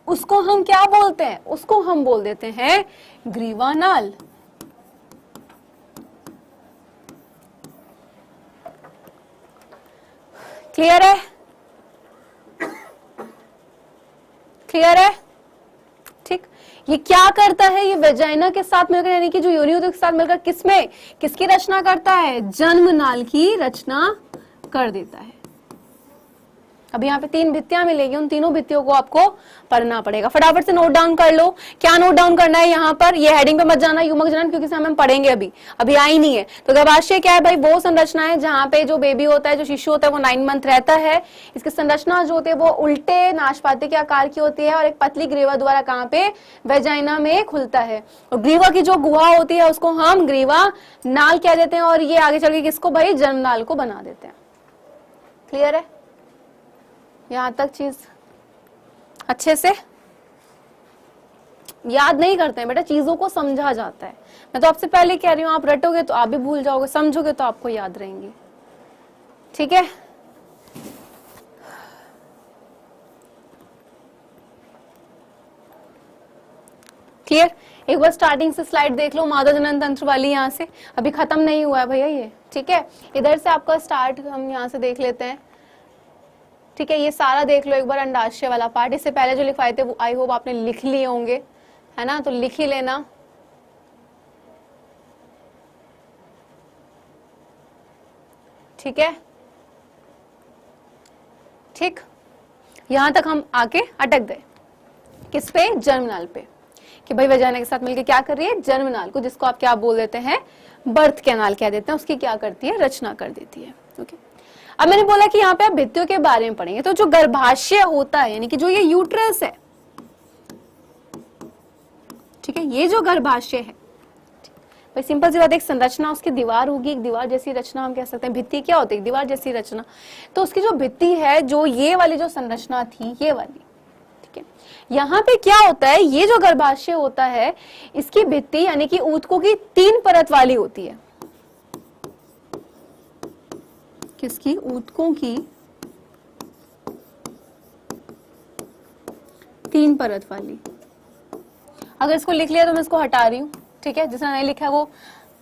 उसको हम क्या बोलते हैं, उसको हम बोल देते हैं ग्रीवानाल। क्लियर है, क्लियर है। ठीक, ये क्या करता है, ये वेजाइना के साथ मिलकर, यानी कि जो योनि होती है उसके साथ मिलकर किसमें, किसकी रचना करता है, जन्म नाल की रचना कर देता है। अब यहाँ पे 3 भित्तियां मिलेगी, उन तीनों भित्तियों को आपको पढ़ना पड़ेगा। फटाफट से नोट डाउन कर लो। क्या नोट डाउन करना है यहाँ पर, ये हेडिंग पे मत जाना युग्मक जनन, क्योंकि इसे हम पढ़ेंगे अभी आई नहीं है। तो गर्भाशय क्या है भाई, वो संरचना है जहाँ पे जो बेबी होता है, जो शिशु होता है, वो 9 मंथ रहता है। इसकी संरचना जो होती है वो उल्टे नाशपाती के आकार की होती है और एक पतली ग्रीवा द्वारा कहाँ पे, वेजाइना में खुलता है। और ग्रीवा की जो गुहा होती है उसको हम ग्रीवा नाल कह देते हैं, और ये आगे चल के किसको भाई, जन्म नाल को बना देते हैं। क्लियर है, यहां तक चीज अच्छे से याद नहीं करते हैं बेटा, चीजों को समझा जाता है। मैं तो आपसे पहले कह रही हूं, आप रटोगे तो आप भी भूल जाओगे, समझोगे तो आपको याद रहेंगी। ठीक है, क्लियर। एक बार स्टार्टिंग से स्लाइड देख लो, मादा जनन तंत्र वाली, यहाँ से अभी खत्म नहीं हुआ है भैया ये। ठीक है, इधर से आपका स्टार्ट हम यहाँ से देख लेते हैं। ठीक है, ये सारा देख लो एक बार, अंडाशय वाला पार्ट। इससे पहले जो लिखवाए थे वो आई होप आपने लिख लिए होंगे, है ना, तो लिख ही लेना। ठीक है, ठीक, यहां तक हम आके अटक गए, किस पे, जन्मनाल पे, कि भाई वजाइना के साथ मिलकर क्या कर रही है, जन्मनाल को, जिसको आप क्या बोल देते हैं, बर्थ कैनाल कह देते हैं, उसकी क्या करती है, रचना कर देती है। ओके, अब मैंने बोला कि यहाँ पे आप भित्तियों के बारे में पढ़ेंगे, तो जो गर्भाशय होता है यानी कि जो ये यूट्रस है, ठीक है, ये जो गर्भाशय है, भाई सिंपल सी बात, एक संरचना, उसकी दीवार होगी, एक दीवार जैसी रचना हम कह सकते हैं। भित्ति क्या होती है? एक दीवार जैसी रचना। तो उसकी जो भित्ति है, जो ये वाली जो संरचना थी, ये वाली, ठीक है, यहाँ पे क्या होता है, ये जो गर्भाशय होता है, इसकी भित्ति यानी कि ऊतकों की 3 परत वाली होती है। किसकी? ऊतकों की 3 परत वाली। अगर इसको लिख लिया तो मैं इसको हटा रही हूं, ठीक है, जिसने नहीं लिखा है वो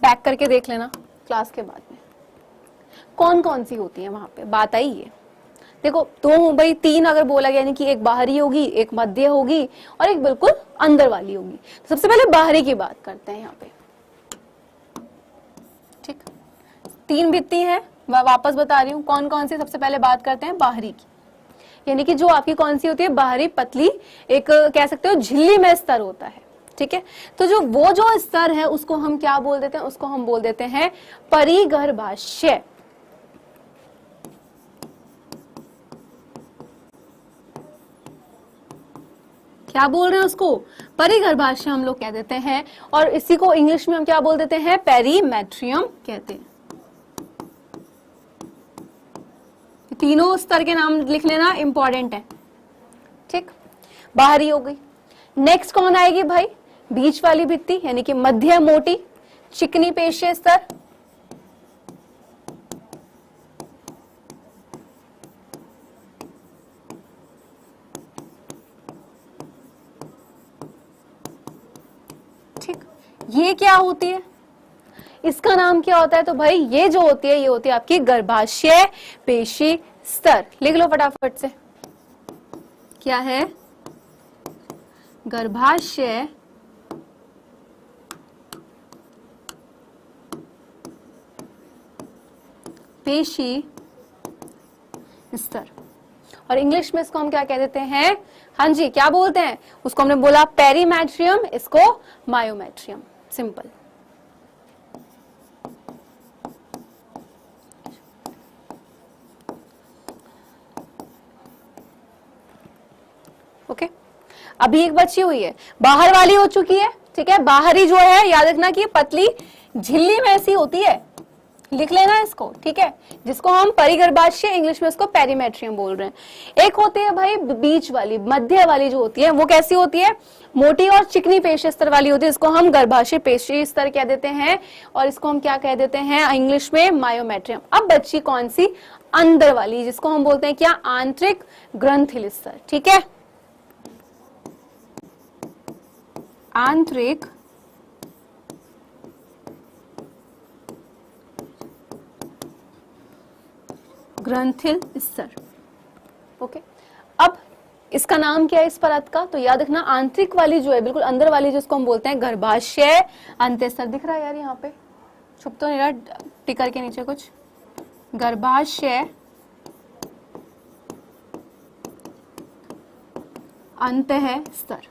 बैक करके देख लेना क्लास के बाद में। कौन कौन सी होती है वहां पे, बात आई है। देखो दो भाई, 3 अगर बोला गया, यानी कि एक बाहरी होगी, एक मध्य होगी और एक बिल्कुल अंदर वाली होगी। तो सबसे पहले बाहरी की बात करते हैं यहाँ पे, ठीक। 3 भित्ति है, वापस बता रही हूँ कौन कौन सी। सबसे पहले बात करते हैं बाहरी की, यानी कि जो आपकी कौन सी होती है, बाहरी पतली, एक कह सकते हो झिल्ली में स्तर होता है, ठीक है। तो जो वो जो स्तर है उसको हम क्या बोल देते हैं? उसको हम बोल देते हैं परिगर्भाशय। क्या बोल रहे हैं उसको? परिगर्भाशय हम लोग कह देते हैं। और इसी को इंग्लिश में हम क्या बोल देते हैं? पेरीमेट्रियम कहते हैं। तीनों स्तर के नाम लिख लेना, इंपॉर्टेंट है, ठीक। बाहरी हो गई। नेक्स्ट कौन आएगी भाई? बीच वाली भित्ति, यानी कि मध्य मोटी चिकनी पेशीय स्तर। ठीक, ये क्या होती है? इसका नाम क्या होता है? तो भाई ये जो होती है, ये होती है आपकी गर्भाशय पेशी स्तर। लिख लो फटाफट से, क्या है? गर्भाशय पेशी स्तर। और इंग्लिश में इसको हम क्या कह देते हैं? हाँ जी, क्या बोलते हैं उसको? हमने बोला पेरीमेट्रियम, इसको मायोमेट्रियम। सिंपल। ओके, अभी एक बची हुई है, बाहर वाली हो चुकी है, ठीक है। बाहरी जो है, याद रखना कि पतली झिल्ली में ऐसी होती है, लिख लेना इसको, ठीक है, जिसको हम परिगर्भाशय, इंग्लिश में इसको पेरीमेट्रियम बोल रहे हैं। एक होती है भाई बीच वाली, मध्य वाली जो होती है, वो कैसी होती है? मोटी और चिकनी पेशी स्तर वाली होती है, इसको हम गर्भाशय पेशी स्तर कह देते हैं। और इसको हम क्या कह देते हैं इंग्लिश में? मायोमेट्रियम। अब बच्ची कौन सी? अंदर वाली, जिसको हम बोलते हैं क्या? आंतरिक ग्रंथिल स्तर, ठीक है। आंतरिक ग्रंथिल स्तर। ओके, अब इसका नाम क्या है इस परत का? तो याद रखना, आंतरिक वाली जो है, बिल्कुल अंदर वाली, जिसको हम बोलते हैं गर्भाशय अंत्यस्तर। दिख रहा है यार यहाँ पे? छुप तो नहीं रहा टिकर के नीचे कुछ? गर्भाशय अंतः स्तर।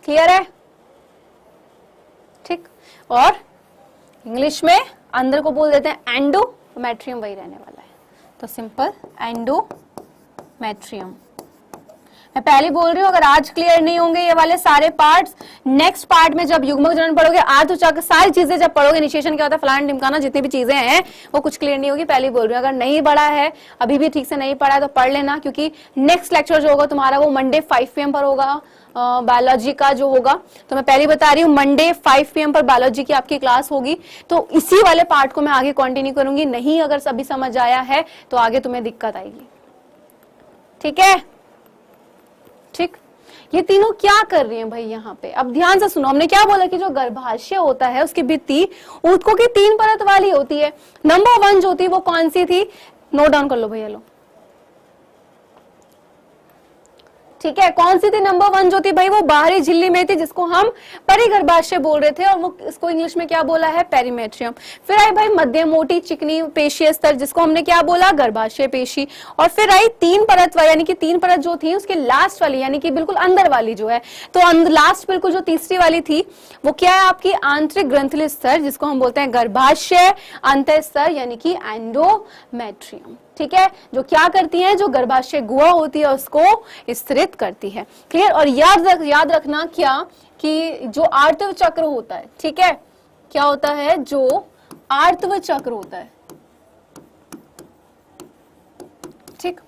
क्लियर है? ठीक। और इंग्लिश में अंदर को बोल देते हैं एंडोमेट्रियम, वही रहने वाला है। तो सिंपल एंडोमेट्रियम। मैं पहले बोल रही हूँ, अगर आज क्लियर नहीं होंगे ये वाले सारे पार्ट्स, नेक्स्ट पार्ट में जब युग्मक जनन पढ़ोगे, आज तो चाहे सारी चीजें जब पढ़ोगे, इनिशिएशन क्या होता है, फलाना ढिमकाना, जितनी भी चीजें हैं वो कुछ क्लियर नहीं होगी। पहले बोल रही हूँ, अगर नहीं पढ़ा है, अभी भी ठीक से नहीं पढ़ा है, तो पढ़ लेना, क्योंकि नेक्स्ट लेक्चर जो होगा तुम्हारा वो मंडे 5 PM पर होगा, बायोलॉजी का जो होगा। तो मैं पहले बता रही हूँ, मंडे 5 PM पर बायोलॉजी की आपकी क्लास होगी। तो इसी वाले पार्ट को मैं आगे कंटिन्यू करूंगी। नहीं अगर सभी समझ आया है तो आगे तुम्हें दिक्कत आएगी, ठीक है। ठीक, ये तीनों क्या कर रही हैं भाई यहाँ पे? अब ध्यान से सुनो, हमने क्या बोला कि जो गर्भाशय होता है उसकी भित्ति ऊतकों की 3 परत वाली होती है। नंबर 1 जो होती है वो कौन सी थी? नोट डाउन कर लो भैया, लो। ठीक है, कौन सी थी नंबर 1 जो थी भाई, वो बाहरी झिल्ली में थी जिसको हम परिगर्भाशय बोल रहे थे, और वो इसको इंग्लिश में क्या बोला है, पेरीमेट्रियम। फिर आई भाई मध्यम मोटी चिकनी पेशीय स्तर जिसको हमने क्या बोला, गर्भाशय पेशी। और फिर आई 3 परत वाली, यानी कि 3 परत जो थी उसके लास्ट वाली, यानी कि बिल्कुल अंदर वाली जो है, तो लास्ट बिल्कुल जो तीसरी वाली थी वो क्या है आपकी, आंतरिक ग्रंथिल स्तर जिसको हम बोलते हैं गर्भाशय अंतः स्तर, यानी कि एंडोमेट्रियम। ठीक है, जो क्या करती है, जो गर्भाशय गुहा होती है उसको स्थिरित करती है। क्लियर। और याद रखना क्या, कि जो आर्तव चक्र होता है, ठीक है, क्या होता है, जो आर्तव चक्र होता है, ठीक,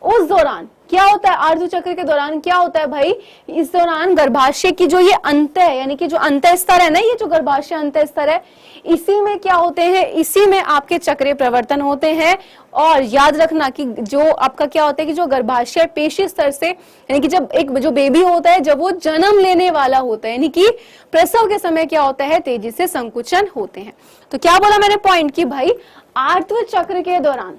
उस दौरान क्या होता है, आर्तव चक्र के दौरान क्या होता है भाई, इस दौरान गर्भाशय की जो ये अंत है, यानी कि जो अंत स्तर है ना, ये जो गर्भाशय अंत स्तर है, इसी में क्या होते हैं, इसी में आपके चक्रीय प्रवर्तन होते हैं। और याद रखना कि जो आपका क्या होता है कि जो गर्भाशय पेशी स्तर से, यानी कि जब एक जो बेबी होता है, जब वो जन्म लेने वाला होता है, यानी कि प्रसव के समय क्या होता है, तेजी से संकुचन होते हैं। तो क्या बोला मैंने पॉइंट की भाई, आर्तव चक्र के दौरान,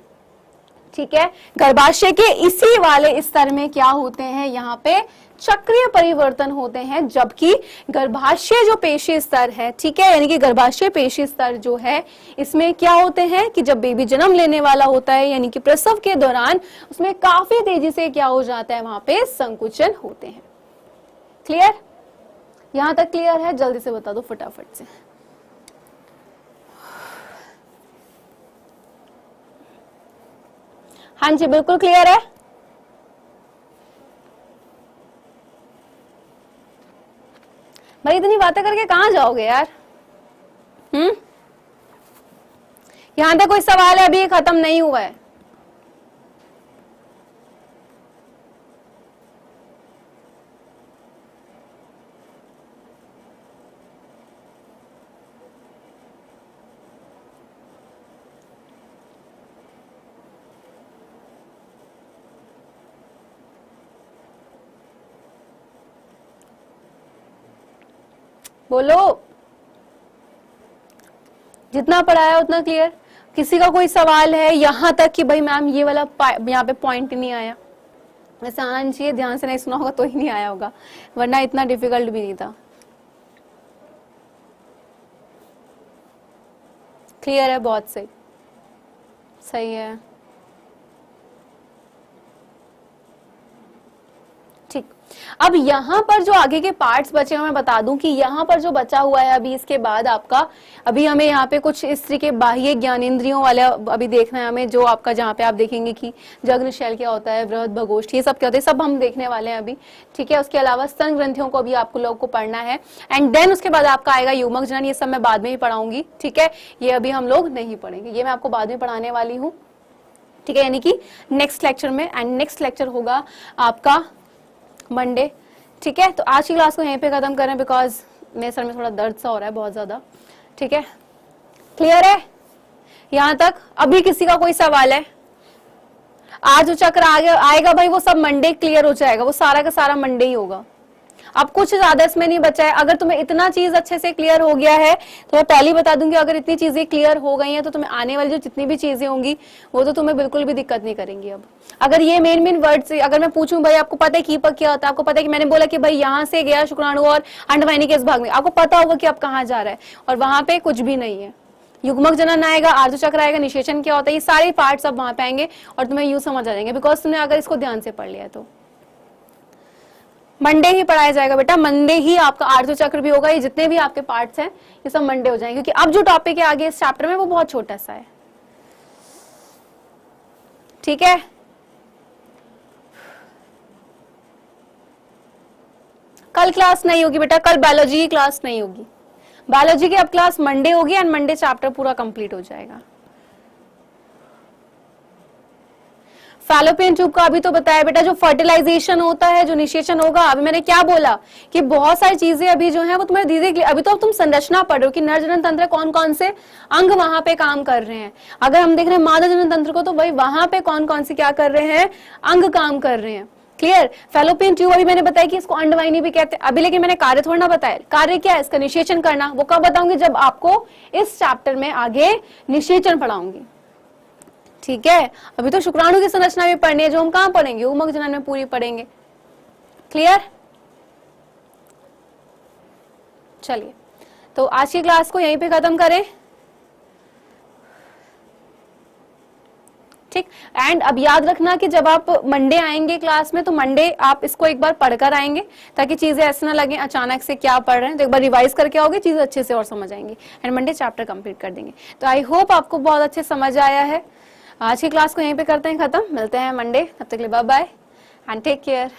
ठीक है, गर्भाशय के इसी वाले स्तर में क्या होते हैं, यहाँ पे चक्रीय परिवर्तन होते हैं, जबकि गर्भाशय जो पेशी स्तर है, ठीक है, यानी कि गर्भाशय पेशी स्तर जो है, इसमें क्या होते हैं कि जब बेबी जन्म लेने वाला होता है, यानी कि प्रसव के दौरान, उसमें काफी तेजी से क्या हो जाता है, वहां पे संकुचन होते हैं। क्लियर, यहां तक क्लियर है? जल्दी से बता दो फटाफट से। हाँ जी, बिल्कुल क्लियर है। भाई इतनी बातें करके कहां जाओगे यार? यहां तक कोई सवाल है? अभी खत्म नहीं हुआ है। बोलो, जितना पढ़ाया उतना क्लियर? किसी का कोई सवाल है यहां तक कि भाई मैम ये वाला यहाँ पे पॉइंट नहीं आया? वैसे आना नहीं चाहिए, ध्यान से नहीं सुना होगा तो ही नहीं आया होगा, वरना इतना डिफिकल्ट भी नहीं था। क्लियर है? बहुत सही, सही है, ठीक। अब यहाँ पर जो आगे के पार्ट्स बचे हुए मैं बता दूं कि यहाँ पर जो बचा हुआ है अभी इसके बाद आपका, अभी हमें यहाँ पे कुछ स्त्री के बाह्य ज्ञानेंद्रियों वाला अभी देखना है हमें, जो आपका जहाँ पे आप देखेंगे कि जग्नशैल क्या होता है, बृहद भगोष्ठ, ये सब क्या होता है, सब हम देखने वाले हैं अभी। ठीक है, उसके अलावा स्तन ग्रंथियों को भी आपको लोग को पढ़ना है, एंड देन उसके बाद आपका आएगा युग्मक जनन, ये सब मैं बाद में ही पढ़ाऊंगी। ठीक है, ये अभी हम लोग नहीं पढ़ेंगे, ये मैं आपको बाद में पढ़ाने वाली हूँ। ठीक है, यानी कि नेक्स्ट लेक्चर में, एंड नेक्स्ट लेक्चर होगा आपका मंडे। ठीक है, तो आज की क्लास को यहीं पे खत्म करें, बिकॉज मेरे सर में थोड़ा दर्द सा हो रहा है बहुत ज्यादा। ठीक है, क्लियर है यहां तक? अभी किसी का कोई सवाल है? आज जो चक्र आएगा भाई वो सब मंडे क्लियर हो जाएगा, वो सारा का सारा मंडे ही होगा। अब कुछ ज्यादा इसमें नहीं बचा है। अगर तुम्हें इतना चीज अच्छे से क्लियर हो गया है तो मैं पहले ही बता दूंगी, अगर इतनी चीजें क्लियर हो गई हैं तो तुम्हें आने वाली जो जितनी भी चीजें होंगी वो तो तुम्हें बिल्कुल भी दिक्कत नहीं करेंगी। अब अगर ये मेन वर्ड्स, अगर मैं पूछूं भाई आपको पता है कीपक क्या होता है, आपको पता है कि मैंने बोला कि भाई यहाँ से गया शुक्राणु और अंडवाहिनी के इस भाग में, आपको पता होगा कि आप कहाँ जा रहा है, और वहां पे कुछ भी नहीं है। युग्मक जनन आएगा, आर्द्र चक्र आएगा, निषेचन क्या होता है, ये सारे पार्ट्स अब वहां पे आएंगे और तुम्हें यूं समझ आ जाएंगे, बिकॉज तुमने अगर इसको ध्यान से पढ़ लिया तो। मंडे ही पढ़ाया जाएगा बेटा, मंडे ही आपका आर्द्र चक्र भी होगा, ये जितने भी आपके पार्ट्स हैं ये सब मंडे हो जाएंगे, क्योंकि अब जो टॉपिक है आगे इस चैप्टर में वो बहुत छोटा सा है। ठीक है, कल क्लास नहीं होगी बेटा, कल बायोलॉजी की क्लास नहीं होगी। बायोलॉजी की अब क्लास मंडे होगी एंड मंडे चैप्टर पूरा कंप्लीट हो जाएगा। फैलोपियन ट्यूब का अभी तो बताया बेटा, जो फर्टिलाइजेशन होता है, जो निषेचन होगा, अभी मैंने क्या बोला कि बहुत सारी चीजें अभी जो है वो तुम्हारे धीरे धीरे, अभी तो तुम संरचना पढ़ रहे हो कि नर जनन तंत्र कौन कौन से अंग वहां पे काम कर रहे हैं। अगर हम देख रहे हैं मादा जनन तंत्र को, तो भाई वहां पे कौन कौन से क्या कर रहे हैं, अंग काम कर रहे हैं। क्लियर? फैलोपियन ट्यूब अभी मैंने बताया कि इसको अंडवाहिनी भी कहते हैं अभी, लेकिन मैंने कार्य थोड़ा ना बताया। कार्य क्या है इसका? निषेचन करना। वो कब बताऊंगी? जब आपको इस चैप्टर में आगे निषेचन पढ़ाऊंगी। ठीक है, अभी तो शुक्राणु की संरचना भी पढ़नी है, जो हम कहाँ पढ़ेंगे, युग्मक जनन में पूरी पढ़ेंगे। क्लियर? चलिए, तो आज की क्लास को यहीं पे खत्म करें, ठीक। एंड अब याद रखना कि जब आप मंडे आएंगे क्लास में, तो मंडे आप इसको एक बार पढ़कर आएंगे, ताकि चीजें ऐसे ना लगे अचानक से क्या पढ़ रहे हैं, तो एक बार रिवाइज करके आओगे, चीजें अच्छे से और समझ आएंगी, एंड मंडे चैप्टर कंप्लीट कर देंगे। तो आई होप आपको बहुत अच्छे समझ आया है। आज की क्लास को यहीं पे करते हैं खत्म, मिलते हैं मंडे, तब तक के लिए bye bye and take care.